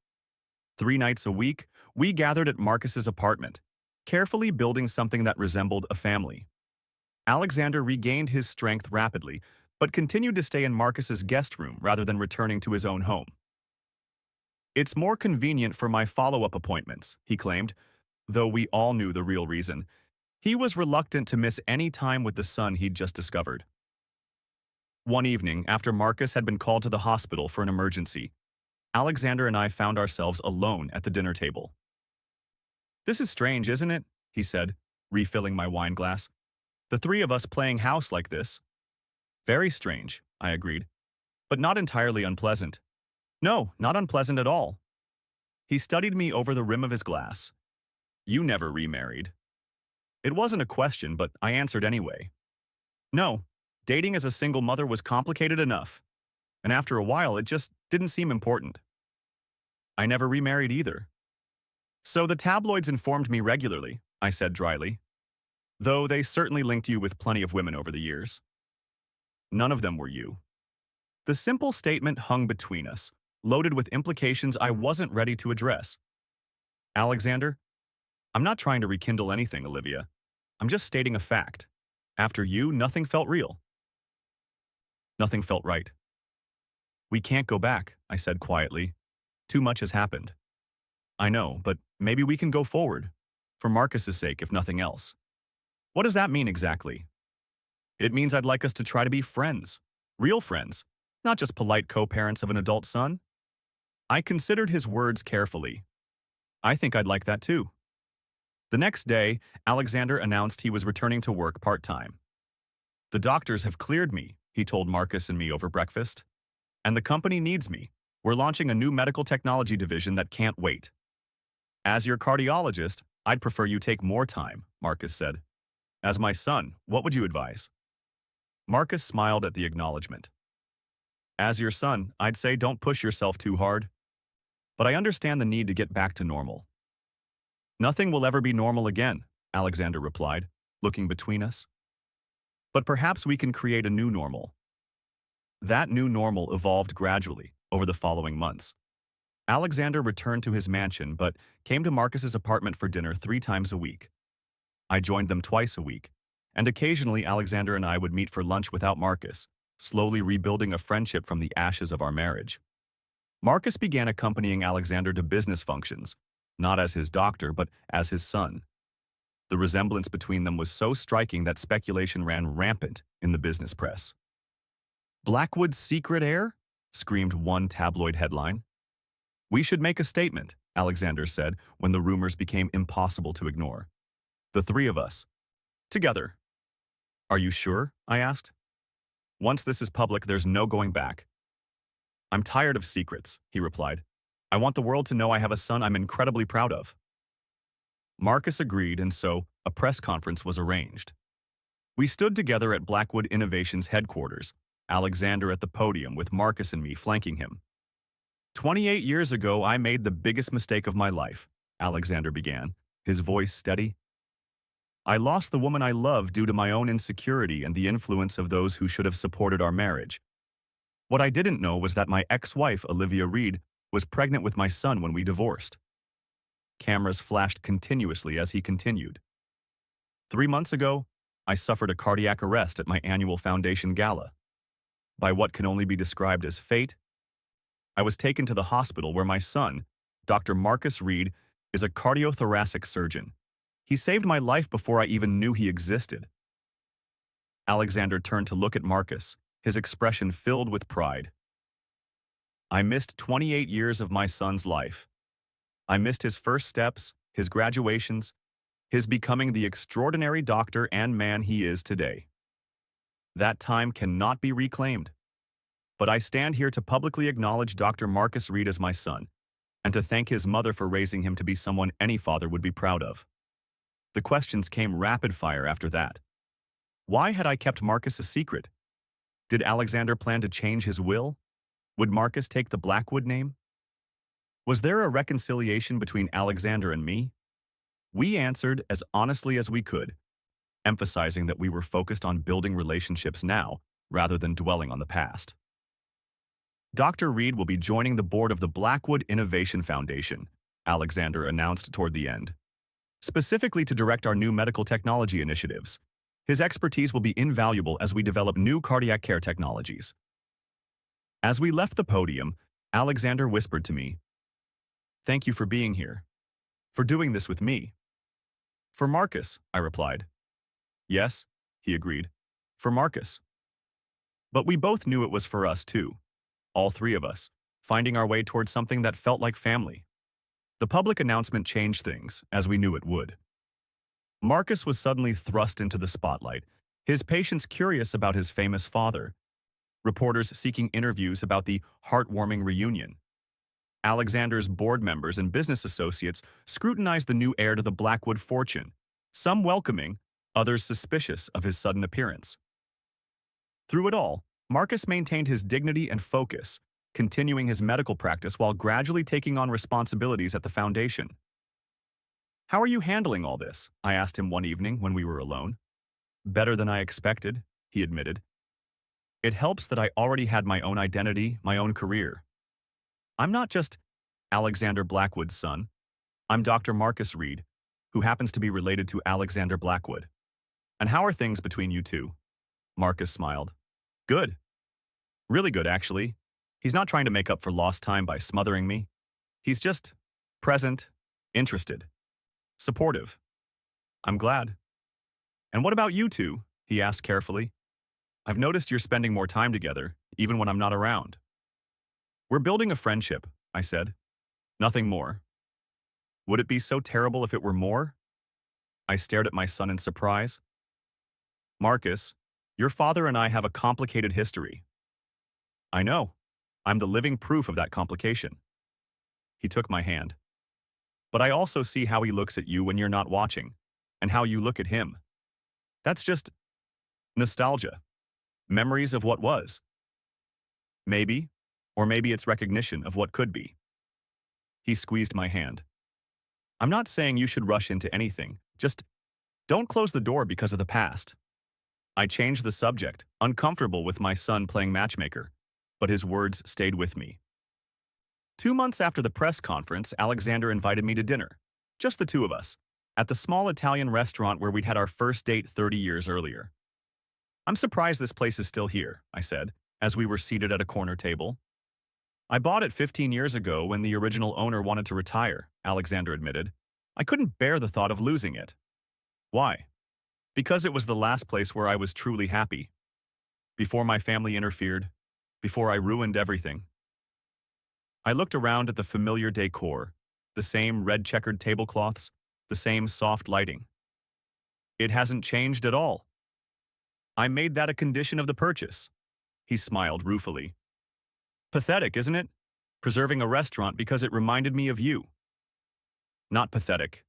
3 nights a week, we gathered at Marcus's apartment, carefully building something that resembled a family. Alexander regained his strength rapidly, but continued to stay in Marcus's guest room rather than returning to his own home. It's more convenient for my follow-up appointments, he claimed, though we all knew the real reason. He was reluctant to miss any time with the son he'd just discovered. One evening, after Marcus had been called to the hospital for an emergency, Alexander and I found ourselves alone at the dinner table. This is strange, isn't it? He said, refilling my wine glass. The 3 of us playing house like this. Very strange, I agreed, but not entirely unpleasant. No, not unpleasant at all. He studied me over the rim of his glass. You never remarried. It wasn't a question, but I answered anyway. No, dating as a single mother was complicated enough, and after a while it just didn't seem important. I never remarried either. So the tabloids informed me regularly, I said dryly, though they certainly linked you with plenty of women over the years. None of them were you. The simple statement hung between us, loaded with implications I wasn't ready to address. Alexander, I'm not trying to rekindle anything, Olivia. I'm just stating a fact. After you, nothing felt real. Nothing felt right. We can't go back, I said quietly. Too much has happened. I know, but maybe we can go forward. For Marcus's sake, if nothing else. What does that mean exactly? It means I'd like us to try to be friends. Real friends. Not just polite co-parents of an adult son. I considered his words carefully. I think I'd like that too. The next day, Alexander announced he was returning to work part-time. The doctors have cleared me, he told Marcus and me over breakfast. And the company needs me. We're launching a new medical technology division that can't wait. As your cardiologist, I'd prefer you take more time, Marcus said. As my son, what would you advise? Marcus smiled at the acknowledgement. As your son, I'd say don't push yourself too hard. But I understand the need to get back to normal. Nothing will ever be normal again, Alexander replied, looking between us. But perhaps we can create a new normal. That new normal evolved gradually over the following months. Alexander returned to his mansion but came to Marcus's apartment for dinner 3 times a week. I joined them twice a week, and occasionally Alexander and I would meet for lunch without Marcus, slowly rebuilding a friendship from the ashes of our marriage. Marcus began accompanying Alexander to business functions, not as his doctor, but as his son. The resemblance between them was so striking that speculation ran rampant in the business press. Blackwood's secret heir? Screamed one tabloid headline. We should make a statement, Alexander said when the rumors became impossible to ignore. The 3 of us. Together. Are you sure? I asked. Once this is public, there's no going back. I'm tired of secrets, he replied. I want the world to know I have a son I'm incredibly proud of. Marcus agreed, and so a press conference was arranged. We stood together at Blackwood Innovations headquarters, Alexander at the podium with Marcus and me flanking him. 28 years ago, I made the biggest mistake of my life, Alexander began, his voice steady. I lost the woman I loved due to my own insecurity and the influence of those who should have supported our marriage. What I didn't know was that my ex-wife, Olivia Reed, was pregnant with my son when we divorced. Cameras flashed continuously as he continued. 3 months ago, I suffered a cardiac arrest at my annual foundation gala. By what can only be described as fate, I was taken to the hospital where my son, Dr. Marcus Reed, is a cardiothoracic surgeon. He saved my life before I even knew he existed. Alexander turned to look at Marcus, his expression filled with pride. I missed 28 years of my son's life. I missed his first steps, his graduations, his becoming the extraordinary doctor and man he is today. That time cannot be reclaimed. but I stand here to publicly acknowledge Dr. Marcus Reed as my son, and to thank his mother for raising him to be someone any father would be proud of. The questions came rapid fire after that. Why had I kept Marcus a secret? Did Alexander plan to change his will? Would Marcus take the Blackwood name? Was there a reconciliation between Alexander and me? We answered as honestly as we could, emphasizing that we were focused on building relationships now rather than dwelling on the past. Dr. Reed will be joining the board of the Blackwood Innovation Foundation, Alexander announced toward the end, specifically to direct our new medical technology initiatives. His expertise will be invaluable as we develop new cardiac care technologies. As we left the podium, Alexander whispered to me, "Thank you for being here. For doing this with me." "For Marcus," I replied. "Yes," he agreed. "For Marcus." But we both knew it was for us too. All three of us, finding our way towards something that felt like family. The public announcement changed things, as we knew it would. Marcus was suddenly thrust into the spotlight, his patients curious about his famous father, reporters seeking interviews about the heartwarming reunion. Alexander's board members and business associates scrutinized the new heir to the Blackwood fortune, some welcoming, others suspicious of his sudden appearance. Through it all, Marcus maintained his dignity and focus, continuing his medical practice while gradually taking on responsibilities at the foundation. "How are you handling all this?" I asked him one evening when we were alone. "Better than I expected," he admitted. "It helps that I already had my own identity, my own career. I'm not just Alexander Blackwood's son. I'm Dr. Marcus Reed, who happens to be related to Alexander Blackwood. And how are things between you two?" Marcus smiled. "Good. Really good, actually. He's not trying to make up for lost time by smothering me. He's just present, interested, supportive. I'm glad." "And what about you two?" he asked carefully. "I've noticed you're spending more time together, even when I'm not around." "We're building a friendship," I said. "Nothing more." "Would it be so terrible if it were more?" I stared at my son in surprise. "Marcus, your father and I have a complicated history." "I know. I'm the living proof of that complication." He took my hand. "But I also see how he looks at you when you're not watching, and how you look at him. That's just nostalgia. Memories of what was. Maybe, or maybe it's recognition of what could be." He squeezed my hand. "I'm not saying you should rush into anything, just don't close the door because of the past." I changed the subject, uncomfortable with my son playing matchmaker, but his words stayed with me. 2 months after the press conference, Alexander invited me to dinner, just the two of us, at the small Italian restaurant where we'd had our first date 30 years earlier. "I'm surprised this place is still here," I said, as we were seated at a corner table. "I bought it 15 years ago when the original owner wanted to retire," Alexander admitted. "I couldn't bear the thought of losing it." "Why?" "Because it was the last place where I was truly happy. Before my family interfered, before I ruined everything." I looked around at the familiar decor, the same red-checkered tablecloths, the same soft lighting. "It hasn't changed at all." "I made that a condition of the purchase." He smiled ruefully. "Pathetic, isn't it? Preserving a restaurant because it reminded me of you." "Not pathetic.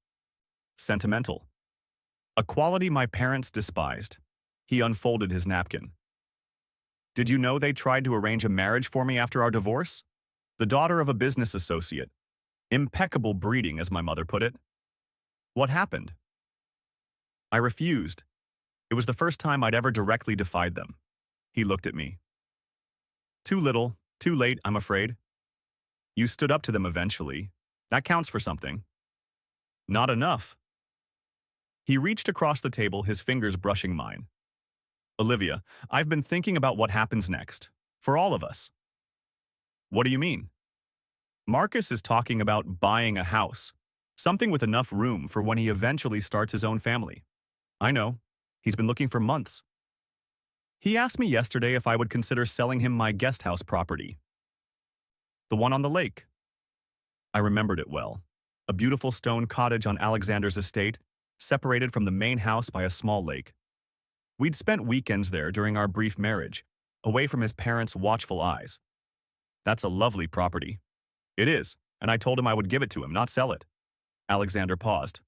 Sentimental. A quality my parents despised." He unfolded his napkin. "Did you know they tried to arrange a marriage for me after our divorce? The daughter of a business associate. Impeccable breeding, as my mother put it. What happened?" I refused. It was the first time I'd ever directly defied them. He looked at me. "Too little, too late, I'm afraid. You stood up to them eventually. That counts for something." "Not enough." He reached across the table, his fingers brushing mine. "Olivia, I've been thinking about what happens next. For all of us." "What do you mean?" "Marcus is talking about buying a house. Something with enough room for when he eventually starts his own family." "I know. He's been looking for months." "He asked me yesterday if I would consider selling him my guest house property. The one on the lake." I remembered it well. A beautiful stone cottage on Alexander's estate, separated from the main house by a small lake. We'd spent weekends there during our brief marriage, away from his parents' watchful eyes. That's a lovely property. It is, and I told him I would give it to him, not sell it. Alexander paused.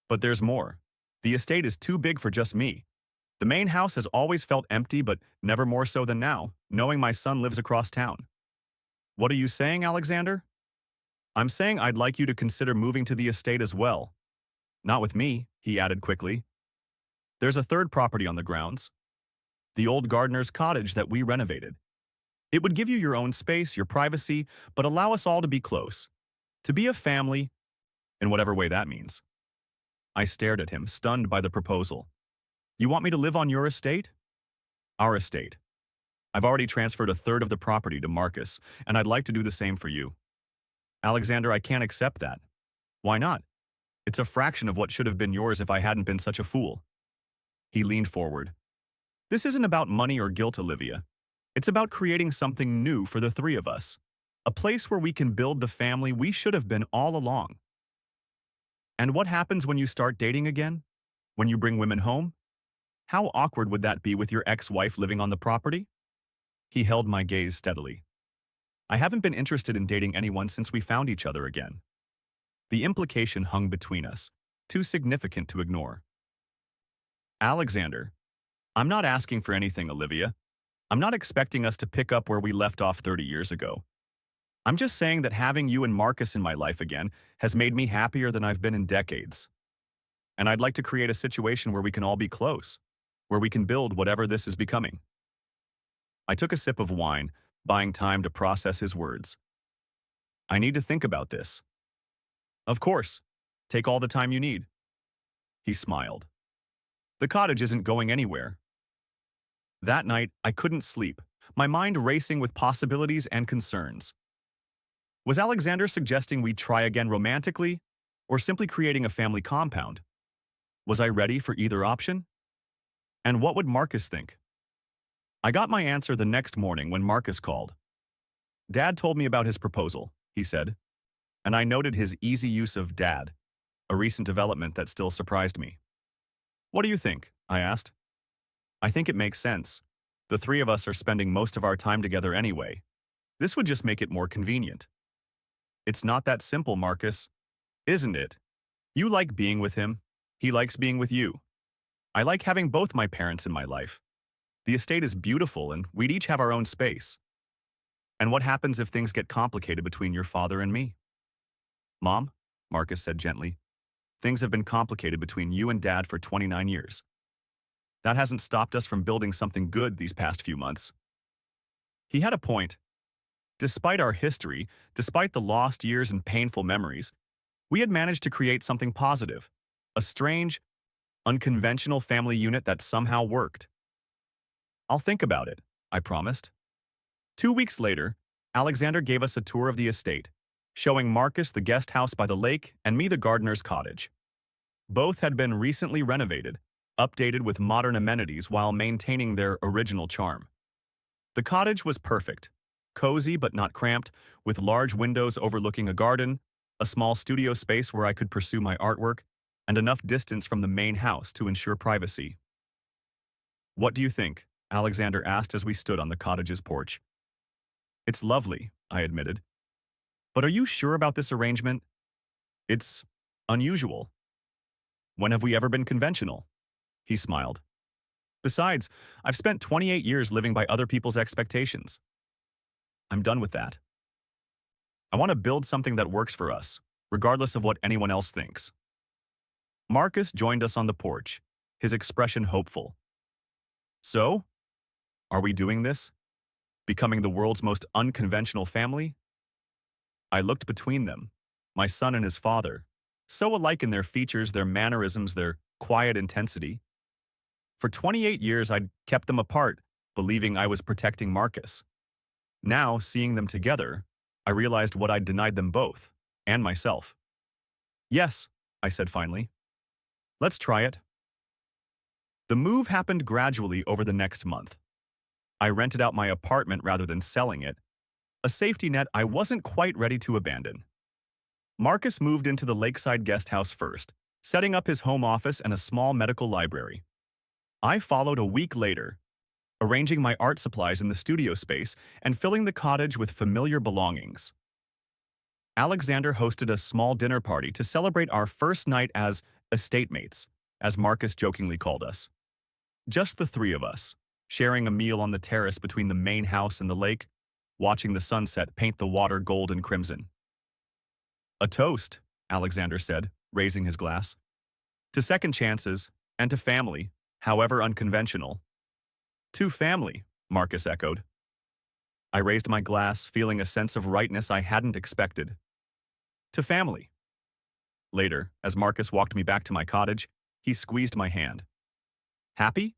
But there's more. The estate is too big for just me. The main house has always felt empty, but never more so than now, knowing my son lives across town. What are you saying, Alexander? I'm saying I'd like you to consider moving to the estate as well. Not with me, he added quickly. There's a third property on the grounds. The old gardener's cottage that we renovated. It would give you your own space, your privacy, but allow us all to be close. To be a family, in whatever way that means. I stared at him, stunned by the proposal. You want me to live on your estate? Our estate. I've already transferred a third of the property to Marcus, and I'd like to do the same for you. Alexander, I can't accept that. Why not? It's a fraction of what should have been yours if I hadn't been such a fool. He leaned forward. This isn't about money or guilt, Olivia. It's about creating something new for the three of us. A place where we can build the family we should have been all along. And what happens when you start dating again? When you bring women home? How awkward would that be with your ex-wife living on the property? He held my gaze steadily. I haven't been interested in dating anyone since we found each other again. The implication hung between us, too significant to ignore. Alexander, I'm not asking for anything, Olivia. I'm not expecting us to pick up where we left off 30 years ago. I'm just saying that having you and Marcus in my life again has made me happier than I've been in decades. And I'd like to create a situation where we can all be close, where we can build whatever this is becoming. I took a sip of wine, buying time to process his words. I need to think about this. Of course. Take all the time you need. He smiled. The cottage isn't going anywhere. That night, I couldn't sleep, my mind racing with possibilities and concerns. Was Alexander suggesting we try again romantically, or simply creating a family compound? Was I ready for either option? And what would Marcus think? I got my answer the next morning when Marcus called. Dad told me about his proposal, he said, and I noted his easy use of dad, a recent development that still surprised me. What do you think? I asked. I think it makes sense. The three of us are spending most of our time together anyway. This would just make it more convenient. It's not that simple, Marcus. Isn't it? You like being with him. He likes being with you. I like having both my parents in my life. The estate is beautiful and we'd each have our own space. And what happens if things get complicated between your father and me? Mom, Marcus said gently, things have been complicated between you and Dad for 29 years. That hasn't stopped us from building something good these past few months. He had a point. Despite our history, despite the lost years and painful memories, we had managed to create something positive, a strange, unconventional family unit that somehow worked. I'll think about it, I promised. 2 weeks later, Alexander gave us a tour of the estate, showing Marcus the guest house by the lake and me the gardener's cottage. Both had been recently renovated, updated with modern amenities while maintaining their original charm. The cottage was perfect, cozy but not cramped, with large windows overlooking a garden, a small studio space where I could pursue my artwork, and enough distance from the main house to ensure privacy. What do you think? Alexander asked as we stood on the cottage's porch. It's lovely, I admitted. But are you sure about this arrangement? It's unusual. When have we ever been conventional? He smiled. Besides, I've spent 28 years living by other people's expectations. I'm done with that. I want to build something that works for us, regardless of what anyone else thinks. Marcus joined us on the porch, his expression hopeful. So, are we doing this? Becoming the world's most unconventional family? I looked between them, my son and his father, so alike in their features, their mannerisms, their quiet intensity. For 28 years, I'd kept them apart, believing I was protecting Marcus. Now, seeing them together, I realized what I'd denied them both, and myself. Yes, I said finally. Let's try it. The move happened gradually over the next month. I rented out my apartment rather than selling it, a safety net I wasn't quite ready to abandon. Marcus moved into the lakeside guest house first, setting up his home office and a small medical library. I followed a week later, arranging my art supplies in the studio space and filling the cottage with familiar belongings. Alexander hosted a small dinner party to celebrate our first night as estate mates, as Marcus jokingly called us. Just the three of us, sharing a meal on the terrace between the main house and the lake, watching the sunset paint the water gold and crimson. "A toast," Alexander said, raising his glass. "To second chances, and to family, however unconventional." "To family," Marcus echoed. I raised my glass, feeling a sense of rightness I hadn't expected. "To family." Later, as Marcus walked me back to my cottage, he squeezed my hand. "Happy?"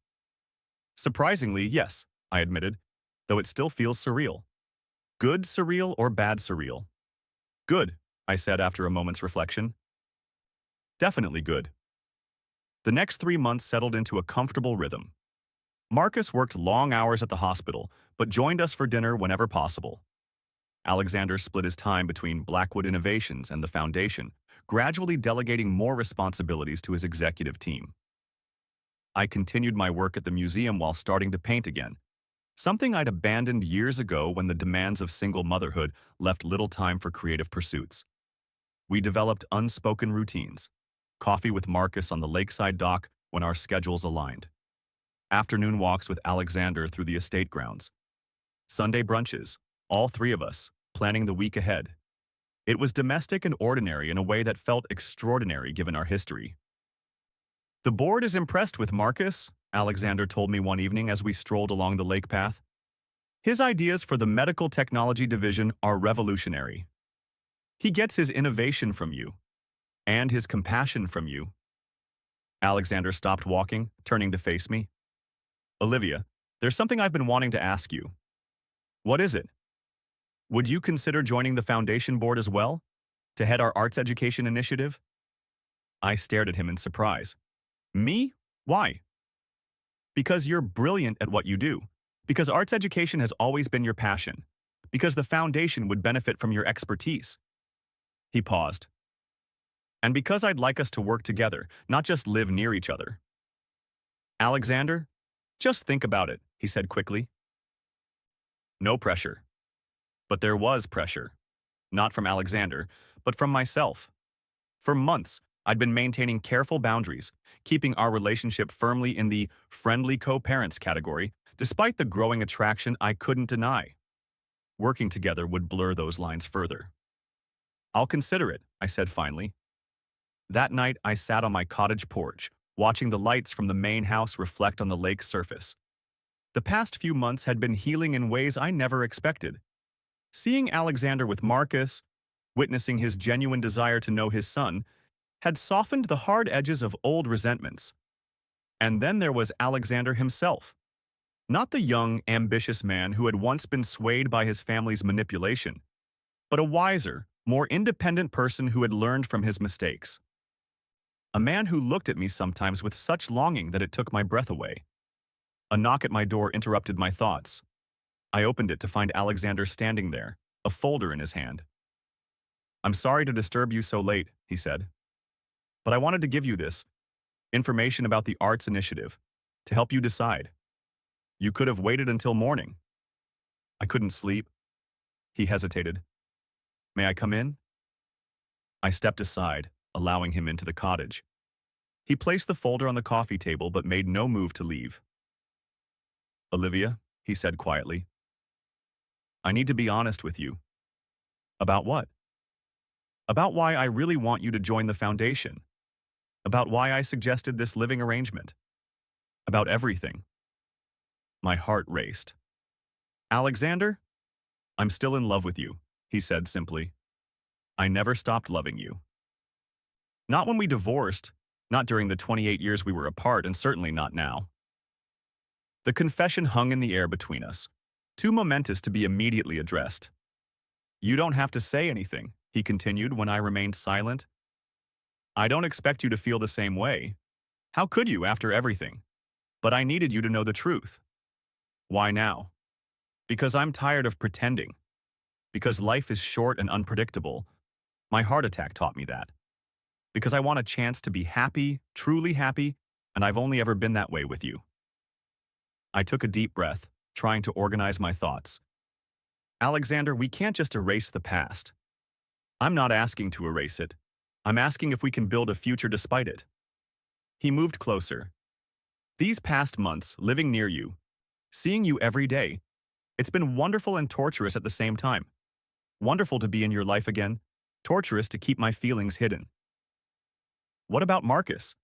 "Surprisingly, yes," I admitted, though it still feels surreal. "Good surreal or bad surreal?" "Good," I said after a moment's reflection. "Definitely good." The next 3 months settled into a comfortable rhythm. Marcus worked long hours at the hospital, but joined us for dinner whenever possible. Alexander split his time between Blackwood Innovations and the Foundation, gradually delegating more responsibilities to his executive team. I continued my work at the museum while starting to paint again, something I'd abandoned years ago when the demands of single motherhood left little time for creative pursuits. We developed unspoken routines: coffee with Marcus on the lakeside dock when our schedules aligned, afternoon walks with Alexander through the estate grounds, Sunday brunches, all three of us, planning the week ahead. It was domestic and ordinary in a way that felt extraordinary given our history. "The board is impressed with Marcus," Alexander told me one evening as we strolled along the lake path. "His ideas for the medical technology division are revolutionary. He gets his innovation from you, and his compassion from you." Alexander stopped walking, turning to face me. "Olivia, there's something I've been wanting to ask you." "What is it?" "Would you consider joining the foundation board as well, to head our arts education initiative?" I stared at him in surprise. "Me? Why?" "Because you're brilliant at what you do. Because arts education has always been your passion. Because the foundation would benefit from your expertise." He paused. "And because I'd like us to work together, not just live near each other." "Alexander, just think about it," he said quickly. No pressure. But there was pressure. Not from Alexander, but from myself. For months, I'd been maintaining careful boundaries, keeping our relationship firmly in the friendly co-parents category, despite the growing attraction I couldn't deny. Working together would blur those lines further. "I'll consider it," I said finally. That night, I sat on my cottage porch, watching the lights from the main house reflect on the lake's surface. The past few months had been healing in ways I never expected. Seeing Alexander with Marcus, witnessing his genuine desire to know his son, had softened the hard edges of old resentments. And then there was Alexander himself. Not the young, ambitious man who had once been swayed by his family's manipulation, but a wiser, more independent person who had learned from his mistakes. A man who looked at me sometimes with such longing that it took my breath away. A knock at my door interrupted my thoughts. I opened it to find Alexander standing there, a folder in his hand. "I'm sorry to disturb you so late," he said. "But I wanted to give you this information about the arts initiative, to help you decide. You could have waited until morning." I couldn't sleep. He hesitated. "May I come in?" I stepped aside, allowing him into the cottage. He placed the folder on the coffee table but made no move to leave. "Olivia," he said quietly, "I need to be honest with you." "About what?" "About why I really want you to join the foundation. About why I suggested this living arrangement. About everything." My heart raced. "Alexander, I'm still in love with you," he said simply. "I never stopped loving you. Not when we divorced, not during the 28 years we were apart, and certainly not now." The confession hung in the air between us, too momentous to be immediately addressed. "You don't have to say anything," he continued when I remained silent. "I don't expect you to feel the same way. How could you after everything? But I needed you to know the truth." "Why now?" "Because I'm tired of pretending. Because life is short and unpredictable. My heart attack taught me that. Because I want a chance to be happy, truly happy, and I've only ever been that way with you." I took a deep breath, trying to organize my thoughts. Alexander, we can't just erase the past. I'm not asking to erase it. I'm asking if we can build a future despite it. He moved closer. These past months, living near you, seeing you every day, it's been wonderful and torturous at the same time. Wonderful to be in your life again, torturous to keep my feelings hidden. What about Marcus?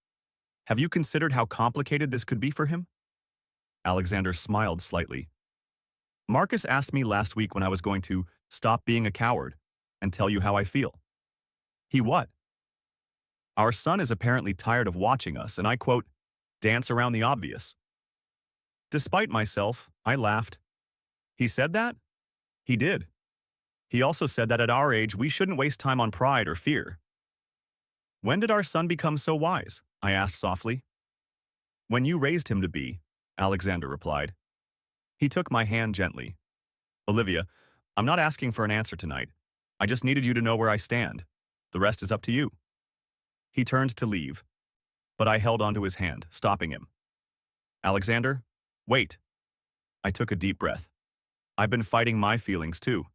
Have you considered how complicated this could be for him? Alexander smiled slightly. Marcus asked me last week when I was going to stop being a coward and tell you how I feel. He what? Our son is apparently tired of watching us, and I quote, dance around the obvious. Despite myself, I laughed. He said that? He did. He also said that at our age, we shouldn't waste time on pride or fear. When did our son become so wise? I asked softly. When you raised him to be, Alexander replied. He took my hand gently. Olivia, I'm not asking for an answer tonight. I just needed you to know where I stand. The rest is up to you. He turned to leave, but I held onto his hand, stopping him. Alexander, wait. I took a deep breath. I've been fighting my feelings too,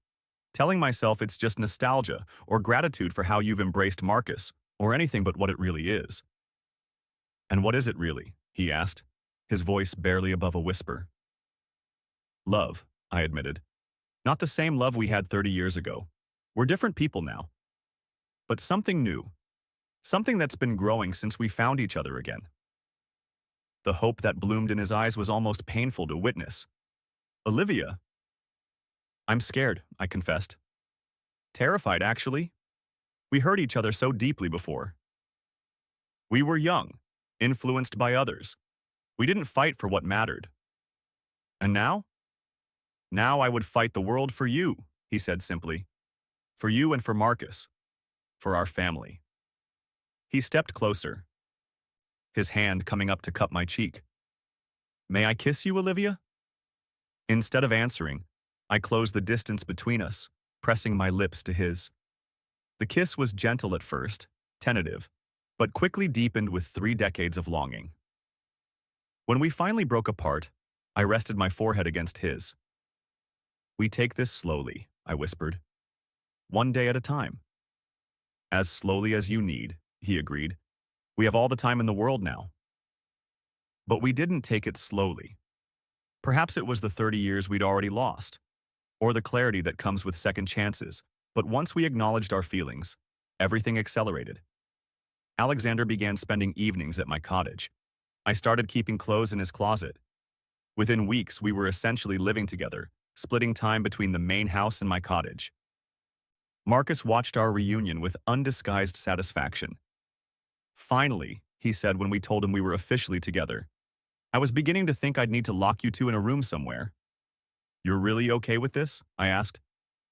telling myself it's just nostalgia or gratitude for how you've embraced Marcus, or anything but what it really is. And what is it really? He asked, his voice barely above a whisper. Love, I admitted. Not the same love we had 30 years ago. We're different people now. But something new. Something that's been growing since we found each other again. The hope that bloomed in his eyes was almost painful to witness. Olivia. I'm scared, I confessed. Terrified, actually. We hurt each other so deeply before. We were young, influenced by others. We didn't fight for what mattered. And now? Now I would fight the world for you, he said simply. For you and for Marcus. For our family. He stepped closer, his hand coming up to cup my cheek. May I kiss you, Olivia? Instead of answering, I closed the distance between us, pressing my lips to his. The kiss was gentle at first, tentative, but quickly deepened with 3 decades of longing. When we finally broke apart, I rested my forehead against his. We take this slowly, I whispered. One day at a time. As slowly as you need, he agreed. We have all the time in the world now. But we didn't take it slowly. Perhaps it was the 30 years we'd already lost, or the clarity that comes with second chances, but once we acknowledged our feelings, everything accelerated. Alexander began spending evenings at my cottage. I started keeping clothes in his closet. Within weeks, we were essentially living together, splitting time between the main house and my cottage. Marcus watched our reunion with undisguised satisfaction. Finally, he said when we told him we were officially together. I was beginning to think I'd need to lock you two in a room somewhere. You're really okay with this? I asked.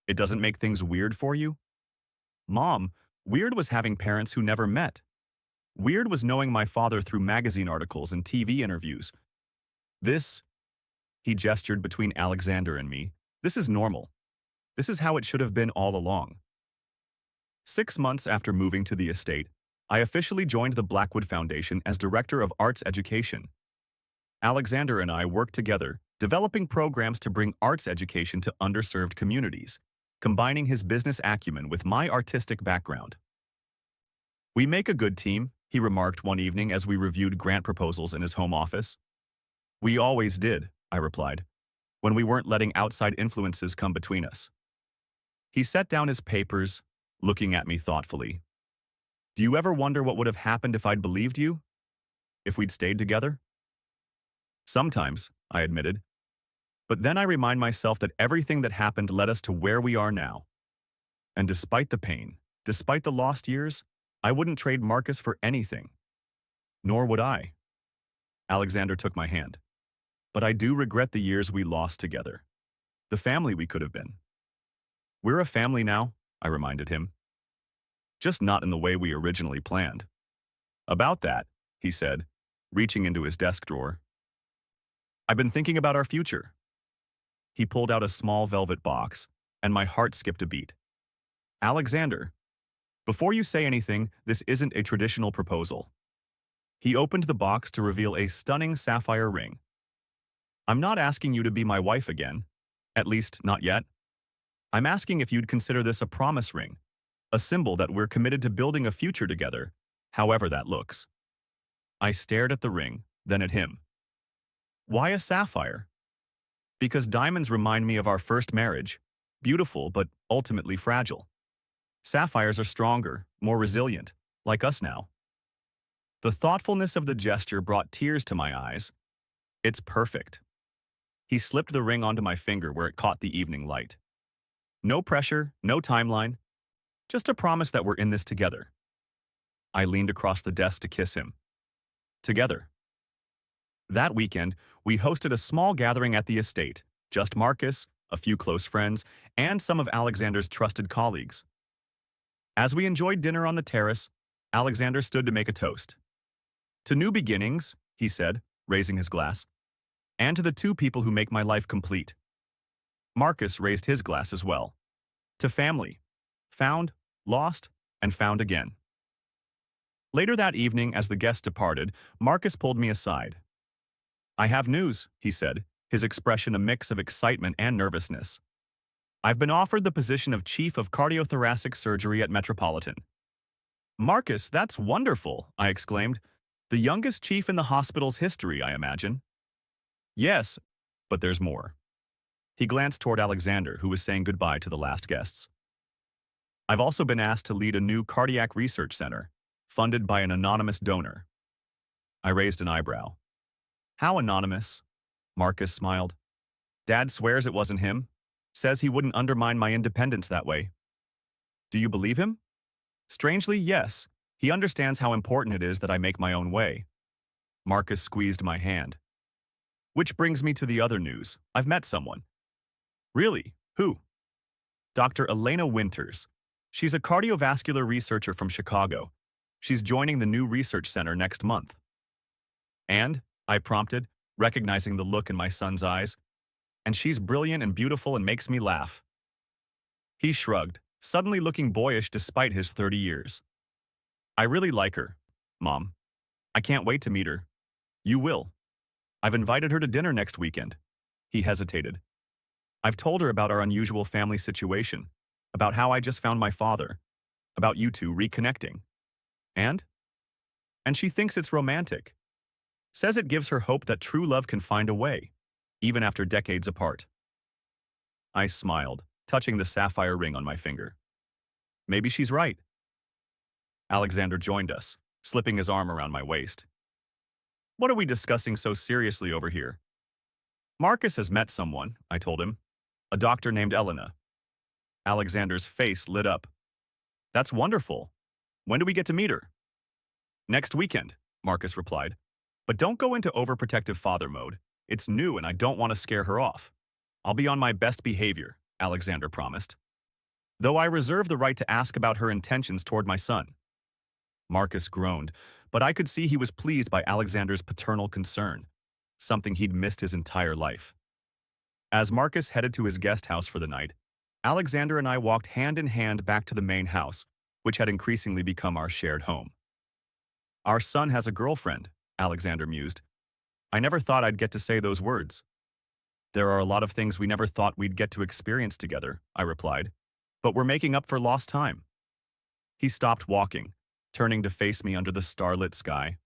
It doesn't make things weird for you? Mom, weird was having parents who never met. Weird was knowing my father through magazine articles and TV interviews. This, he gestured between Alexander and me, this is normal. This is how it should have been all along. 6 months after moving to the estate, I officially joined the Blackwood Foundation as Director of Arts Education. Alexander and I worked together, developing programs to bring arts education to underserved communities, combining his business acumen with my artistic background. We make a good team, he remarked one evening as we reviewed grant proposals in his home office. We always did, I replied, when we weren't letting outside influences come between us. He set down his papers, looking at me thoughtfully. Do you ever wonder what would have happened if I'd believed you? If we'd stayed together? Sometimes, I admitted. But then I remind myself that everything that happened led us to where we are now. And despite the pain, despite the lost years, I wouldn't trade Marcus for anything. Nor would I. Alexander took my hand. But I do regret the years we lost together. The family we could have been. We're a family now, I reminded him. Just not in the way we originally planned. About that, he said, reaching into his desk drawer. I've been thinking about our future. He pulled out a small velvet box, and my heart skipped a beat. Alexander, before you say anything, this isn't a traditional proposal. He opened the box to reveal a stunning sapphire ring. I'm not asking you to be my wife again. At least, not yet. I'm asking if you'd consider this a promise ring, a symbol that we're committed to building a future together, however that looks. I stared at the ring, then at him. Why a sapphire? Because diamonds remind me of our first marriage, beautiful but ultimately fragile. Sapphires are stronger, more resilient, like us now. The thoughtfulness of the gesture brought tears to my eyes. It's perfect. He slipped the ring onto my finger where it caught the evening light. No pressure, no timeline, just a promise that we're in this together. I leaned across the desk to kiss him. Together. That weekend, we hosted a small gathering at the estate, just Marcus, a few close friends, and some of Alexander's trusted colleagues. As we enjoyed dinner on the terrace, Alexander stood to make a toast. To new beginnings, he said, raising his glass, and to the two people who make my life complete. Marcus raised his glass as well. To family, found, lost, and found again. Later that evening, as the guests departed, Marcus pulled me aside. I have news, he said, his expression a mix of excitement and nervousness. I've been offered the position of Chief of Cardiothoracic Surgery at Metropolitan. Marcus, that's wonderful, I exclaimed. The youngest chief in the hospital's history, I imagine. Yes, but there's more. He glanced toward Alexander, who was saying goodbye to the last guests. I've also been asked to lead a new cardiac research center, funded by an anonymous donor. I raised an eyebrow. How anonymous? Marcus smiled. Dad swears it wasn't him. Says he wouldn't undermine my independence that way. Do you believe him? Strangely, yes. He understands how important it is that I make my own way. Marcus squeezed my hand. Which brings me to the other news. I've met someone. Really? Who? Dr. Elena Winters. She's a cardiovascular researcher from Chicago. She's joining the new research center next month. And, I prompted, recognizing the look in my son's eyes, and she's brilliant and beautiful and makes me laugh. He shrugged, suddenly looking boyish despite his 30 years. I really like her, Mom. I can't wait to meet her. You will. I've invited her to dinner next weekend. He hesitated. I've told her about our unusual family situation, about how I just found my father, about you two reconnecting. And? And she thinks it's romantic. Says it gives her hope that true love can find a way, even after decades apart. I smiled, touching the sapphire ring on my finger. Maybe she's right. Alexander joined us, slipping his arm around my waist. What are we discussing so seriously over here? Marcus has met someone, I told him. A doctor named Elena. Alexander's face lit up. That's wonderful. When do we get to meet her? Next weekend, Marcus replied. But don't go into overprotective father mode. It's new and I don't want to scare her off. I'll be on my best behavior, Alexander promised. Though I reserve the right to ask about her intentions toward my son. Marcus groaned, but I could see he was pleased by Alexander's paternal concern, something he'd missed his entire life. As Marcus headed to his guest house for the night, Alexander and I walked hand in hand back to the main house, which had increasingly become our shared home. Our son has a girlfriend, Alexander mused. I never thought I'd get to say those words. There are a lot of things we never thought we'd get to experience together, I replied, but we're making up for lost time. He stopped walking, turning to face me under the starlit sky.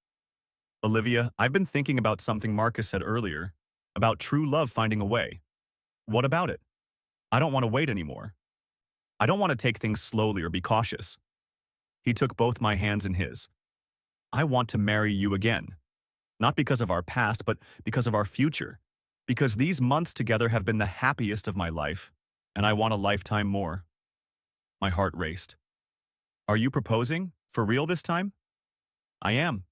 Olivia, I've been thinking about something Marcus said earlier, about true love finding a way. What about it? I don't want to wait anymore. I don't want to take things slowly or be cautious. He took both my hands in his. I want to marry you again. Not because of our past, but because of our future. Because these months together have been the happiest of my life, and I want a lifetime more. My heart raced. Are you proposing? For real this time? I am.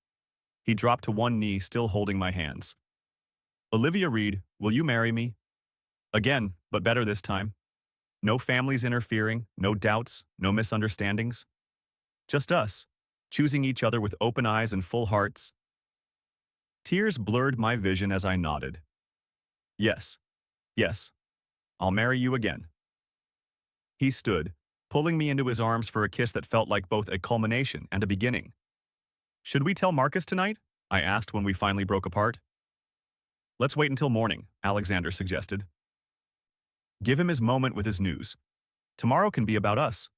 He dropped to one knee, still holding my hands. Olivia Reed, will you marry me? Again, but better this time. No families interfering, no doubts, no misunderstandings. Just us, choosing each other with open eyes and full hearts. Tears blurred my vision as I nodded. Yes, yes, I'll marry you again. He stood, pulling me into his arms for a kiss that felt like both a culmination and a beginning. Should we tell Marcus tonight? I asked when we finally broke apart. Let's wait until morning, Alexander suggested. Give him his moment with his news. Tomorrow can be about us.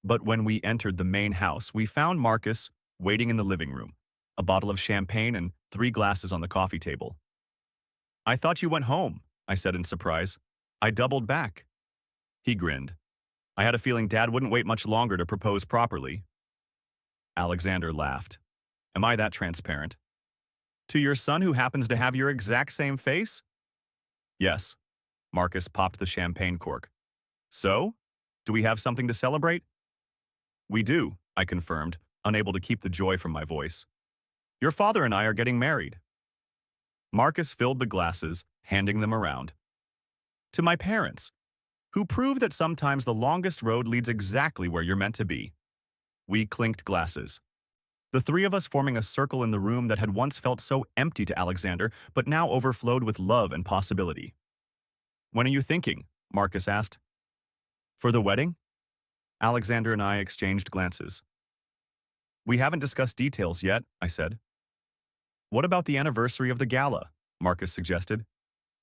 But when we entered the main house, we found Marcus waiting in the living room, a bottle of champagne and 3 glasses on the coffee table. I thought you went home, I said in surprise. I doubled back. He grinned. I had a feeling Dad wouldn't wait much longer to propose properly. Alexander laughed. Am I that transparent? To your son who happens to have your exact same face? Yes. Marcus popped the champagne cork. So? Do we have something to celebrate? We do, I confirmed, unable to keep the joy from my voice. Your father and I are getting married. Marcus filled the glasses, handing them around. To my parents, who prove that sometimes the longest road leads exactly where you're meant to be. We clinked glasses. The 3 of us forming a circle in the room that had once felt so empty to Alexander, but now overflowed with love and possibility. When are you thinking? Marcus asked. For the wedding? Alexander and I exchanged glances. We haven't discussed details yet, I said. What about the anniversary of the gala? Marcus suggested.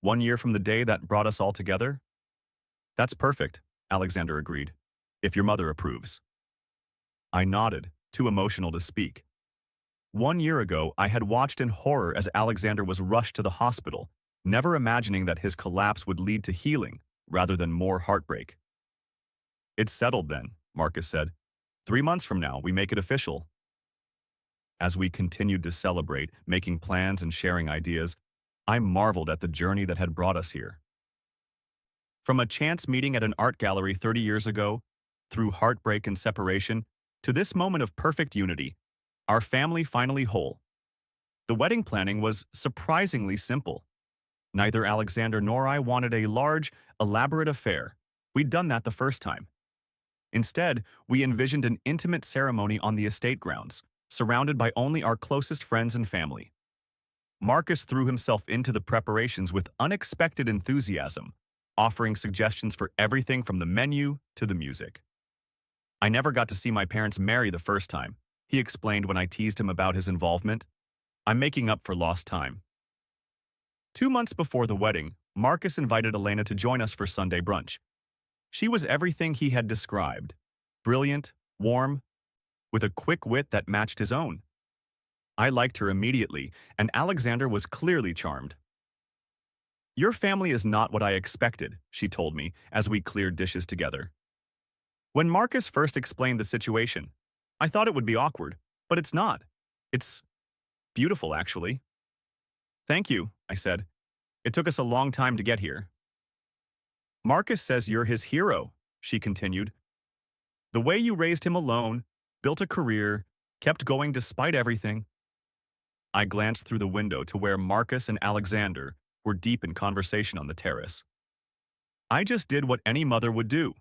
1 year from the day that brought us all together? That's perfect, Alexander agreed, if your mother approves. I nodded, too emotional to speak. 1 year ago, I had watched in horror as Alexander was rushed to the hospital, never imagining that his collapse would lead to healing rather than more heartbreak. It's settled then, Marcus said. 3 months from now, we make it official. As we continued to celebrate, making plans and sharing ideas, I marveled at the journey that had brought us here. From a chance meeting at an art gallery 30 years ago, through heartbreak and separation, to this moment of perfect unity, our family finally whole. The wedding planning was surprisingly simple. Neither Alexander nor I wanted a large, elaborate affair. We'd done that the first time. Instead, we envisioned an intimate ceremony on the estate grounds, surrounded by only our closest friends and family. Marcus threw himself into the preparations with unexpected enthusiasm, offering suggestions for everything from the menu to the music. I never got to see my parents marry the first time, he explained when I teased him about his involvement. I'm making up for lost time. 2 months before the wedding, Marcus invited Elena to join us for Sunday brunch. She was everything he had described. Brilliant, warm, with a quick wit that matched his own. I liked her immediately, and Alexander was clearly charmed. Your family is not what I expected, she told me as we cleared dishes together. When Marcus first explained the situation, I thought it would be awkward, but it's not. It's beautiful, actually. Thank you, I said. It took us a long time to get here. Marcus says you're his hero, she continued. The way you raised him alone, built a career, kept going despite everything. I glanced through the window to where Marcus and Alexander were deep in conversation on the terrace. I just did what any mother would do.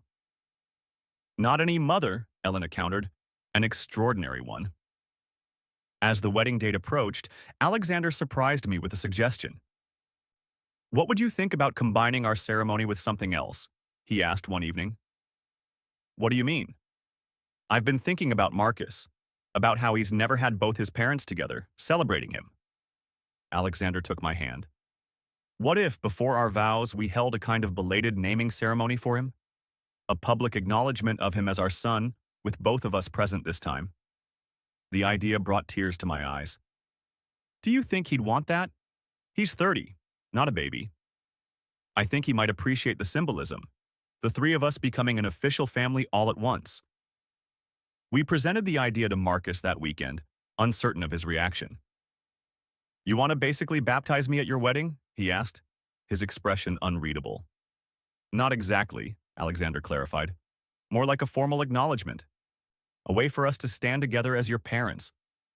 Not any mother, Elena countered, an extraordinary one. As the wedding date approached, Alexander surprised me with a suggestion. What would you think about combining our ceremony with something else? He asked one evening. What do you mean? I've been thinking about Marcus, about how he's never had both his parents together, celebrating him. Alexander took my hand. What if, before our vows, we held a kind of belated naming ceremony for him? A public acknowledgement of him as our son, with both of us present this time. The idea brought tears to my eyes. Do you think he'd want that? He's 30, not a baby. I think he might appreciate the symbolism, the 3 of us becoming an official family all at once. We presented the idea to Marcus that weekend, uncertain of his reaction. You want to basically baptize me at your wedding? He asked, his expression unreadable. Not exactly, Alexander clarified. More like a formal acknowledgement. A way for us to stand together as your parents,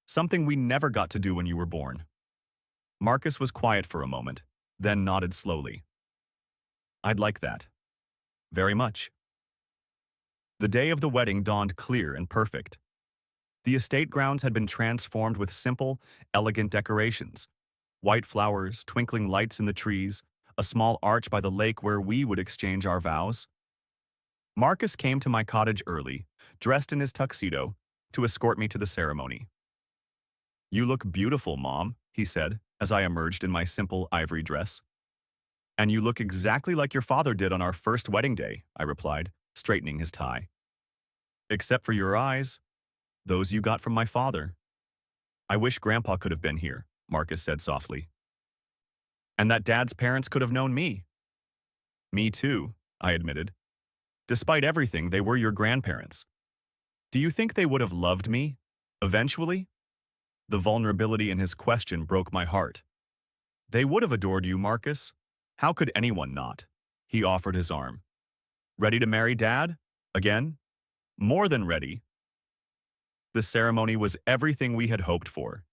something we never got to do when you were born. Marcus was quiet for a moment, then nodded slowly. I'd like that. Very much. The day of the wedding dawned clear and perfect. The estate grounds had been transformed with simple, elegant decorations. White flowers, twinkling lights in the trees, a small arch by the lake where we would exchange our vows. Marcus came to my cottage early, dressed in his tuxedo, to escort me to the ceremony. You look beautiful, Mom, he said, as I emerged in my simple ivory dress. And you look exactly like your father did on our first wedding day, I replied, straightening his tie. Except for your eyes, those you got from my father. I wish Grandpa could have been here, Marcus said softly. And that Dad's parents could have known me. Me too, I admitted. Despite everything, they were your grandparents. Do you think they would have loved me? Eventually? The vulnerability in his question broke my heart. They would have adored you, Marcus. How could anyone not? He offered his arm. Ready to marry Dad? Again? More than ready. The ceremony was everything we had hoped for.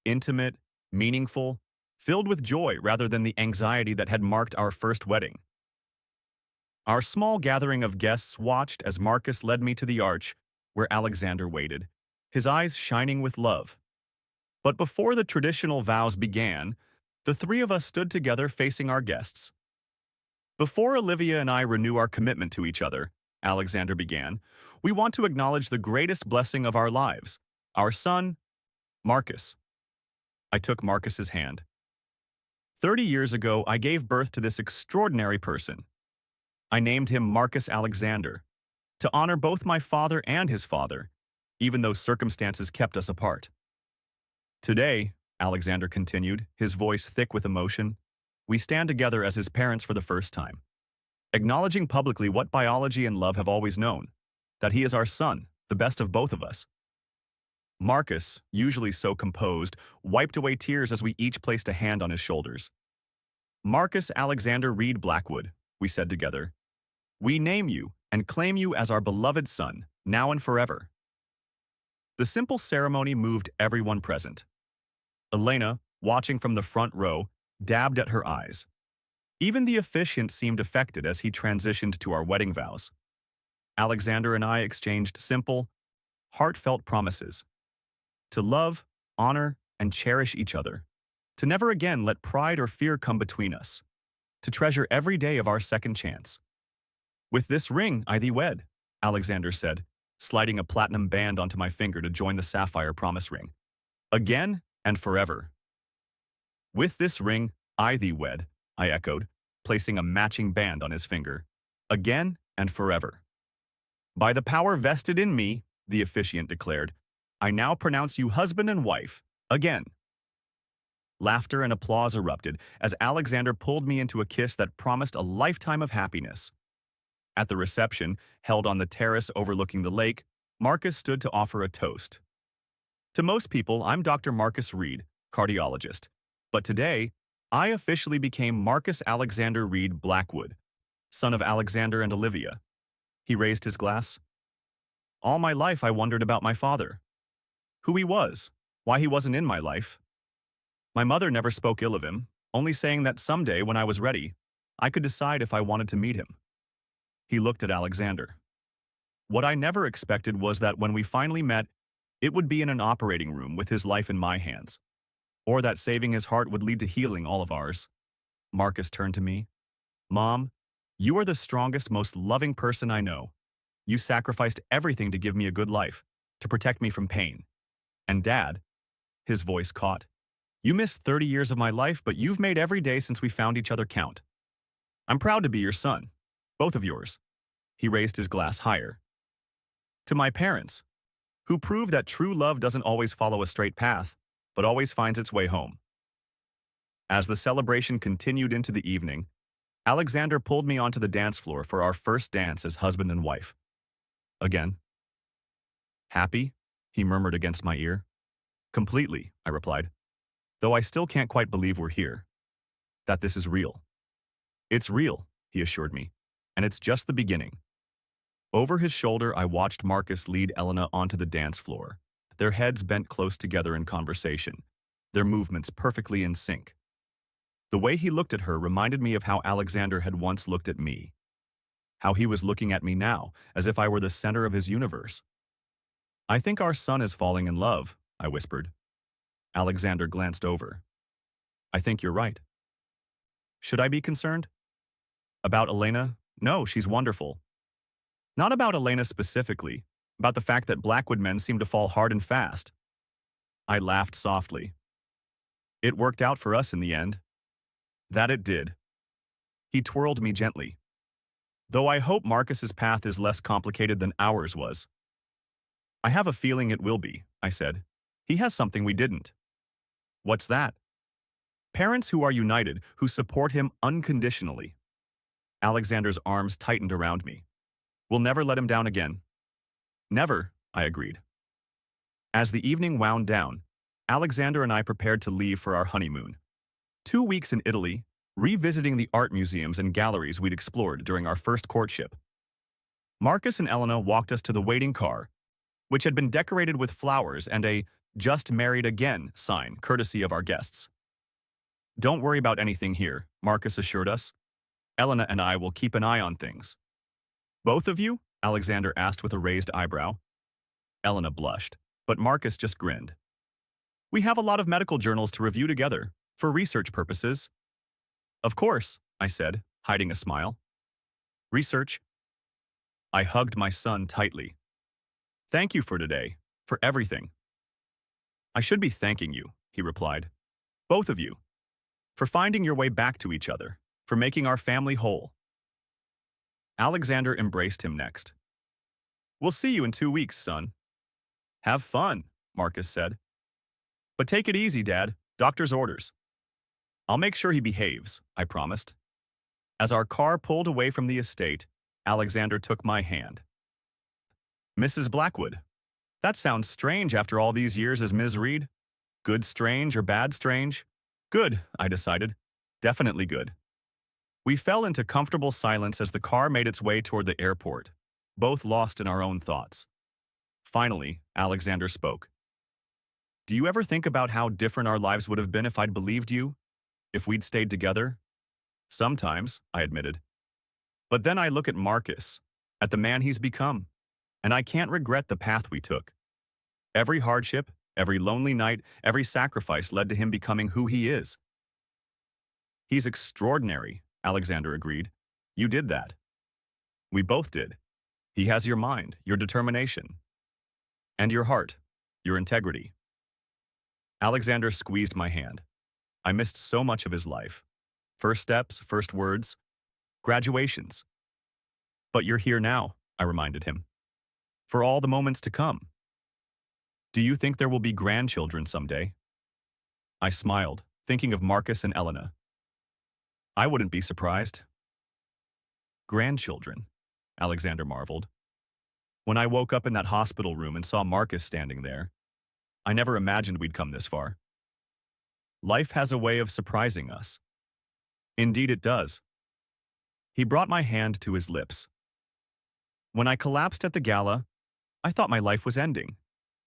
Intimate, meaningful, filled with joy rather than the anxiety that had marked our first wedding. Our small gathering of guests watched as Marcus led me to the arch where Alexander waited, his eyes shining with love. But before the traditional vows began, the three of us stood together facing our guests. Before Olivia and I renew our commitment to each other, Alexander began, we want to acknowledge the greatest blessing of our lives, our son, Marcus. I took Marcus's hand. 30 years ago, I gave birth to this extraordinary person. I named him Marcus Alexander, to honor both my father and his father, even though circumstances kept us apart. Today, Alexander continued, his voice thick with emotion, we stand together as his parents for the first time, acknowledging publicly what biology and love have always known, that he is our son, the best of both of us. Marcus, usually so composed, wiped away tears as we each placed a hand on his shoulders. Marcus Alexander Reed Blackwood, we said together. We name you and claim you as our beloved son, now and forever. The simple ceremony moved everyone present. Elena, watching from the front row, dabbed at her eyes. Even the officiant seemed affected as he transitioned to our wedding vows. Alexander and I exchanged simple, heartfelt promises to love, honor, and cherish each other, to never again let pride or fear come between us, to treasure every day of our second chance. With this ring, I thee wed, Alexander said, sliding a platinum band onto my finger to join the sapphire promise ring. Again and forever. With this ring, I thee wed, I echoed, placing a matching band on his finger. Again and forever. By the power vested in me, the officiant declared, I now pronounce you husband and wife, again. Laughter and applause erupted as Alexander pulled me into a kiss that promised a lifetime of happiness. At the reception, held on the terrace overlooking the lake, Marcus stood to offer a toast. To most people, I'm Dr. Marcus Reed, cardiologist, but today, I officially became Marcus Alexander Reed Blackwood, son of Alexander and Olivia. He raised his glass. All my life I wondered about my father. Who he was, why he wasn't in my life. My mother never spoke ill of him, only saying that someday when I was ready, I could decide if I wanted to meet him. He looked at Alexander. What I never expected was that when we finally met, it would be in an operating room with his life in my hands, or that saving his heart would lead to healing all of ours. Marcus turned to me. Mom, you are the strongest, most loving person I know. You sacrificed everything to give me a good life, to protect me from pain. And Dad, his voice caught. You missed 30 years of my life, but you've made every day since we found each other count. I'm proud to be your son, both of yours. He raised his glass higher. To my parents, who prove that true love doesn't always follow a straight path, but always finds its way home. As the celebration continued into the evening, Alexander pulled me onto the dance floor for our first dance as husband and wife. Again. Happy? He murmured against my ear. Completely, I replied. Though I still can't quite believe we're here. That this is real. It's real, he assured me, and it's just the beginning. Over his shoulder, I watched Marcus lead Elena onto the dance floor, their heads bent close together in conversation, their movements perfectly in sync. The way he looked at her reminded me of how Alexander had once looked at me, how he was looking at me now, as if I were the center of his universe. I think our son is falling in love, I whispered. Alexander glanced over. I think you're right. Should I be concerned? About Elena? No, she's wonderful. Not about Elena specifically, about the fact that Blackwood men seem to fall hard and fast. I laughed softly. It worked out for us in the end. That it did. He twirled me gently. Though I hope Marcus's path is less complicated than ours was. I have a feeling it will be, I said. He has something we didn't. What's that? Parents who are united, who support him unconditionally. Alexander's arms tightened around me. We'll never let him down again. Never, I agreed. As the evening wound down, Alexander and I prepared to leave for our honeymoon. 2 weeks in Italy, revisiting the art museums and galleries we'd explored during our first courtship. Marcus and Elena walked us to the waiting car, which had been decorated with flowers and a "Just Married Again" sign courtesy of our guests. Don't worry about anything here, Marcus assured us. Elena and I will keep an eye on things. Both of you? Alexander asked with a raised eyebrow. Elena blushed, but Marcus just grinned. We have a lot of medical journals to review together, for research purposes. Of course, I said, hiding a smile. Research? I hugged my son tightly. Thank you for today, for everything. I should be thanking you, he replied. Both of you. For finding your way back to each other, for making our family whole. Alexander embraced him next. We'll see you in 2 weeks, son. Have fun, Marcus said. But take it easy, Dad. Doctor's orders. I'll make sure he behaves, I promised. As our car pulled away from the estate, Alexander took my hand. Mrs. Blackwood. That sounds strange after all these years as Ms. Reed. Good strange or bad strange? Good, I decided. Definitely good. We fell into comfortable silence as the car made its way toward the airport, both lost in our own thoughts. Finally, Alexander spoke. Do you ever think about how different our lives would have been if I'd believed you? If we'd stayed together? Sometimes, I admitted. But then I look at Marcus, at the man he's become, and I can't regret the path we took. Every hardship, every lonely night, every sacrifice led to him becoming who he is. He's extraordinary, Alexander agreed. You did that. We both did. He has your mind, your determination, and your heart, your integrity. Alexander squeezed my hand. I missed so much of his life. First steps, first words, graduations. But you're here now, I reminded him. For all the moments to come. Do you think there will be grandchildren someday? I smiled, thinking of Marcus and Elena. I wouldn't be surprised. Grandchildren, Alexander marveled. When I woke up in that hospital room and saw Marcus standing there, I never imagined we'd come this far. Life has a way of surprising us. Indeed it does. He brought my hand to his lips. When I collapsed at the gala, I thought my life was ending.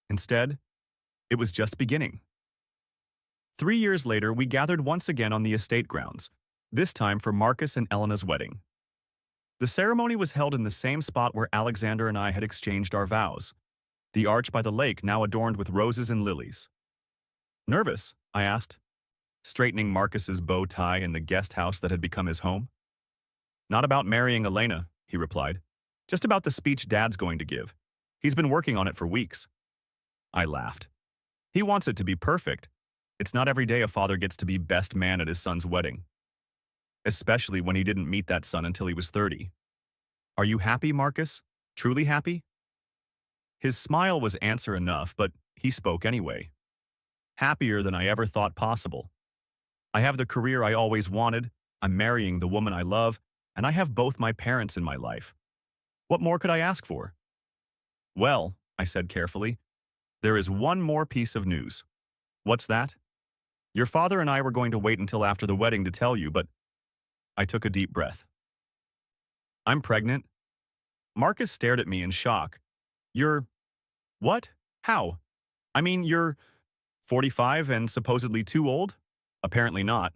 Instead, it was just beginning. 3 years later, we gathered once again on the estate grounds, this time for Marcus and Elena's wedding. The ceremony was held in the same spot where Alexander and I had exchanged our vows, the arch by the lake now adorned with roses and lilies. Nervous? I asked, straightening Marcus's bow tie in the guest house that had become his home. Not about marrying Elena, he replied. Just about the speech Dad's going to give. He's been working on it for weeks. I laughed. He wants it to be perfect. It's not every day a father gets to be best man at his son's wedding. Especially when he didn't meet that son until he was 30. Are you happy, Marcus? Truly happy? His smile was answer enough, but he spoke anyway. Happier than I ever thought possible. I have the career I always wanted, I'm marrying the woman I love, and I have both my parents in my life. What more could I ask for? Well, I said carefully, there is one more piece of news. What's that? Your father and I were going to wait until after the wedding to tell you, but I took a deep breath. I'm pregnant. Marcus stared at me in shock. You're... What? How? I mean, you're 45 and supposedly too old? Apparently not.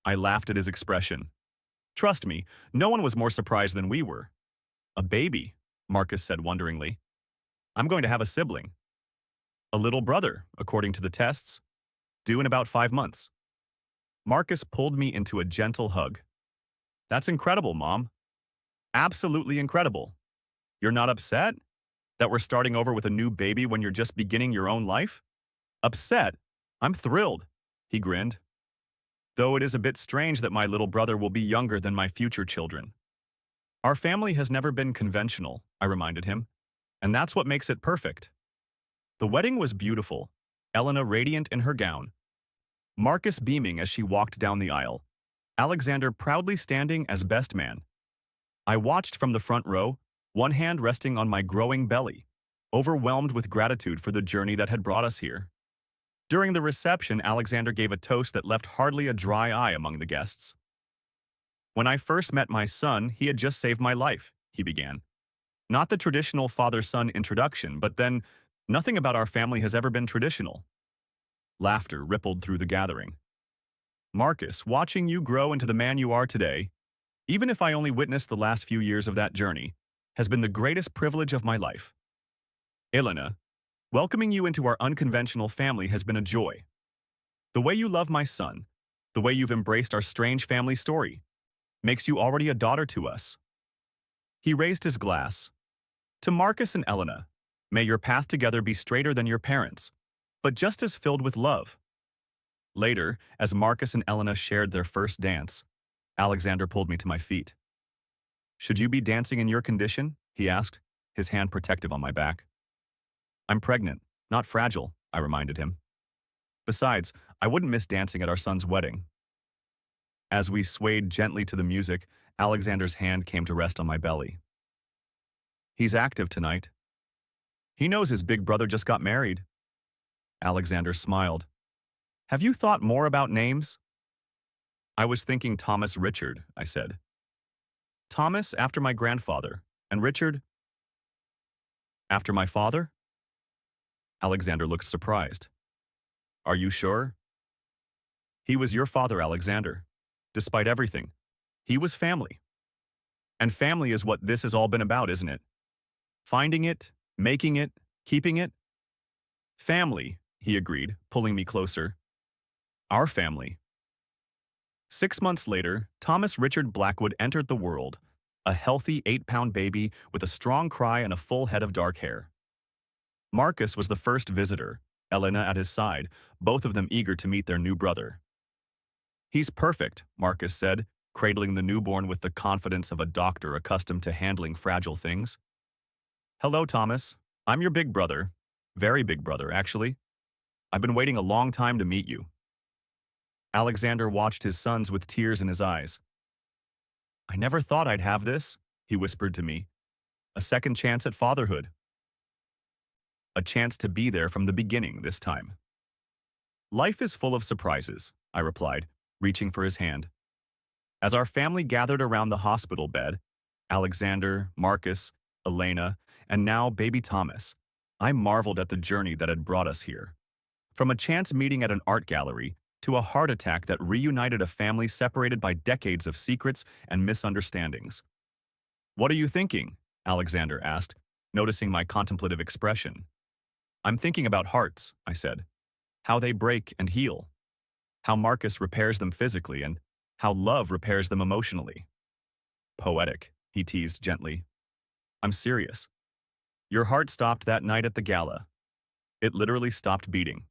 I laughed at his expression. Trust me, no one was more surprised than we were. A baby, Marcus said wonderingly. I'm going to have a sibling. A little brother, according to the tests. Due in about 5 months. Marcus pulled me into a gentle hug. That's incredible, Mom. Absolutely incredible. You're not upset? That we're starting over with a new baby when you're just beginning your own life? Upset? I'm thrilled. he grinned. Though it is a bit strange that my little brother will be younger than my future children. Our family has never been conventional, I reminded him, and that's what makes it perfect. The wedding was beautiful, Elena radiant in her gown, Marcus beaming as she walked down the aisle, Alexander proudly standing as best man. I watched from the front row, one hand resting on my growing belly, overwhelmed with gratitude for the journey that had brought us here. During the reception, Alexander gave a toast that left hardly a dry eye among the guests. When I first met my son, he had just saved my life, he began. Not the traditional father-son introduction, but then, nothing about our family has ever been traditional. Laughter rippled through the gathering. Marcus, watching you grow into the man you are today, even if I only witnessed the last few years of that journey, has been the greatest privilege of my life. Elena, welcoming you into our unconventional family has been a joy. The way you love my son, the way you've embraced our strange family story, makes you already a daughter to us. He raised his glass. To Marcus and Elena, may your path together be straighter than your parents, but just as filled with love. Later, as Marcus and Elena shared their first dance, Alexander pulled me to my feet. Should you be dancing in your condition? He asked, his hand protective on my back. I'm pregnant, not fragile, I reminded him. Besides, I wouldn't miss dancing at our son's wedding. As we swayed gently to the music, Alexander's hand came to rest on my belly. He's active tonight. He knows his big brother just got married. Alexander smiled. Have you thought more about names? I was thinking Thomas Richard, I said. Thomas after my grandfather, and Richard after my father? Alexander looked surprised. Are you sure? He was your father, Alexander. Despite everything, he was family. And family is what this has all been about, isn't it? Finding it, making it, keeping it. Family, he agreed, pulling me closer. Our family. 6 months later, Thomas Richard Blackwood entered the world, a healthy 8-pound baby with a strong cry and a full head of dark hair. Marcus was the first visitor, Elena at his side, both of them eager to meet their new brother. He's perfect, Marcus said, cradling the newborn with the confidence of a doctor accustomed to handling fragile things. Hello, Thomas. I'm your big brother. Very big brother, actually. I've been waiting a long time to meet you. Alexander watched his sons with tears in his eyes. I never thought I'd have this, he whispered to me. A second chance at fatherhood. A chance to be there from the beginning this time. Life is full of surprises, I replied, reaching for his hand. As our family gathered around the hospital bed, Alexander, Marcus, Elena, and now baby Thomas, I marveled at the journey that had brought us here. From a chance meeting at an art gallery to a heart attack that reunited a family separated by decades of secrets and misunderstandings. What are you thinking? Alexander asked, noticing my contemplative expression. I'm thinking about hearts, I said. How they break and heal. How Marcus repairs them physically and how love repairs them emotionally. Poetic, he teased gently. I'm serious. Your heart stopped that night at the gala. It literally stopped beating.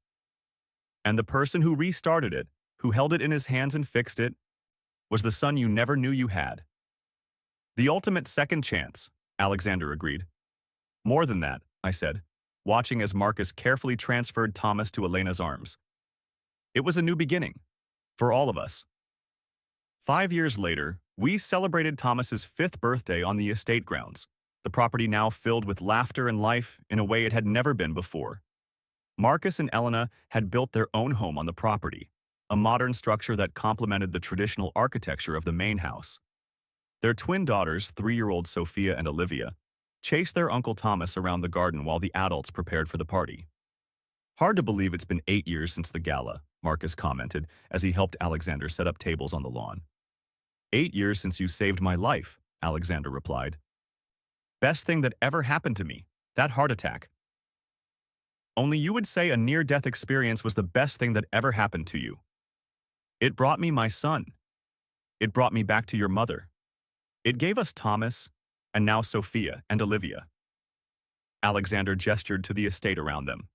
And the person who restarted it, who held it in his hands and fixed it, was the son you never knew you had. The ultimate second chance, Alexander agreed. More than that, I said, watching as Marcus carefully transferred Thomas to Elena's arms. It was a new beginning, for all of us. 5 years later, we celebrated Thomas's 5th birthday on the estate grounds, the property now filled with laughter and life in a way it had never been before. Marcus and Elena had built their own home on the property, a modern structure that complemented the traditional architecture of the main house. Their twin daughters, 3-year-old Sophia and Olivia, chased their Uncle Thomas around the garden while the adults prepared for the party. Hard to believe it's been 8 years since the gala, Marcus commented as he helped Alexander set up tables on the lawn. 8 years since you saved my life, Alexander replied. Best thing that ever happened to me, that heart attack. Only you would say a near-death experience was the best thing that ever happened to you. It brought me my son. It brought me back to your mother. It gave us Thomas, and now Sophia and Olivia. Alexander gestured to the estate around them.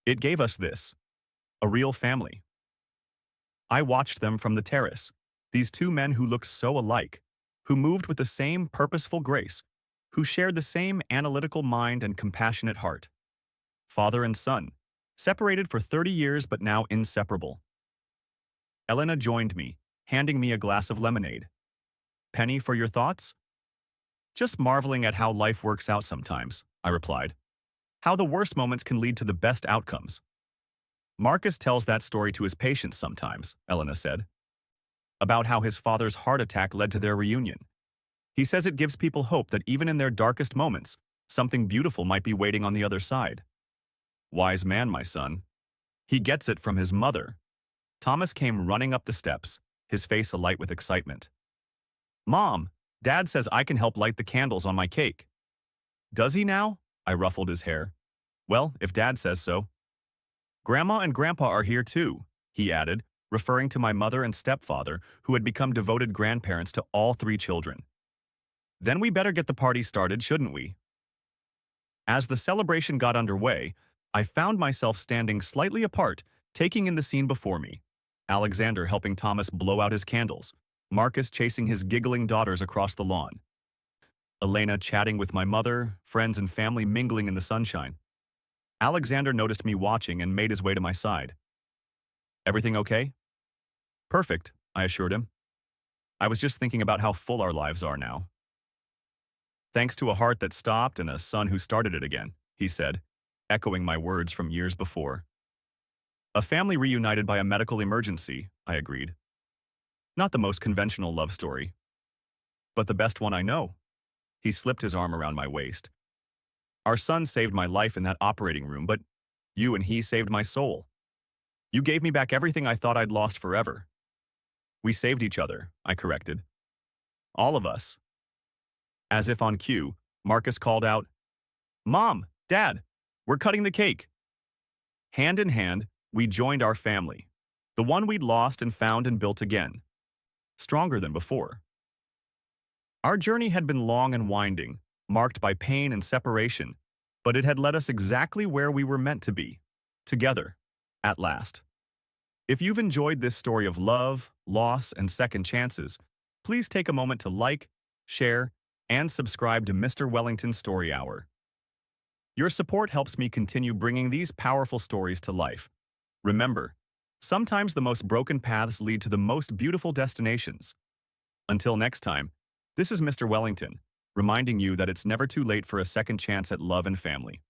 It gave us this, a real family. I watched them from the terrace, these two men who looked so alike, who moved with the same purposeful grace, who shared the same analytical mind and compassionate heart. Father and son, separated for 30 years but now inseparable. Elena joined me, handing me a glass of lemonade. Penny, for your thoughts? Just marveling at how life works out sometimes, I replied. How the worst moments can lead to the best outcomes. Marcus tells that story to his patients sometimes, Elena said, about how his father's heart attack led to their reunion. He says it gives people hope that even in their darkest moments, something beautiful might be waiting on the other side. Wise man, my son. He gets it from his mother. Thomas came running up the steps, his face alight with excitement. Mom, Dad says I can help light the candles on my cake. Does he now? I ruffled his hair. Well, if Dad says so. Grandma and Grandpa are here too, he added, referring to my mother and stepfather, who had become devoted grandparents to all three children. Then we better get the party started, shouldn't we? As the celebration got underway, I found myself standing slightly apart, taking in the scene before me. Alexander helping Thomas blow out his candles, Marcus chasing his giggling daughters across the lawn, Elena chatting with my mother, friends and family mingling in the sunshine. Alexander noticed me watching and made his way to my side. Everything okay? Perfect, I assured him. I was just thinking about how full our lives are now. Thanks to a heart that stopped and a son who started it again, he said, echoing my words from years before. A family reunited by a medical emergency, I agreed. Not the most conventional love story, but the best one I know. He slipped his arm around my waist. Our son saved my life in that operating room, but you and he saved my soul. You gave me back everything I thought I'd lost forever. We saved each other, I corrected. All of us. As if on cue, Marcus called out, Mom, Dad, we're cutting the cake. Hand in hand, we joined our family, the one we'd lost and found and built again, stronger than before. Our journey had been long and winding, marked by pain and separation, but it had led us exactly where we were meant to be, together, at last. If you've enjoyed this story of love, loss, and second chances, please take a moment to like, share, and subscribe to Mr. Wellington Story Hour. Your support helps me continue bringing these powerful stories to life. Remember, sometimes the most broken paths lead to the most beautiful destinations. Until next time, this is Mr. Wellington, reminding you that it's never too late for a second chance at love and family.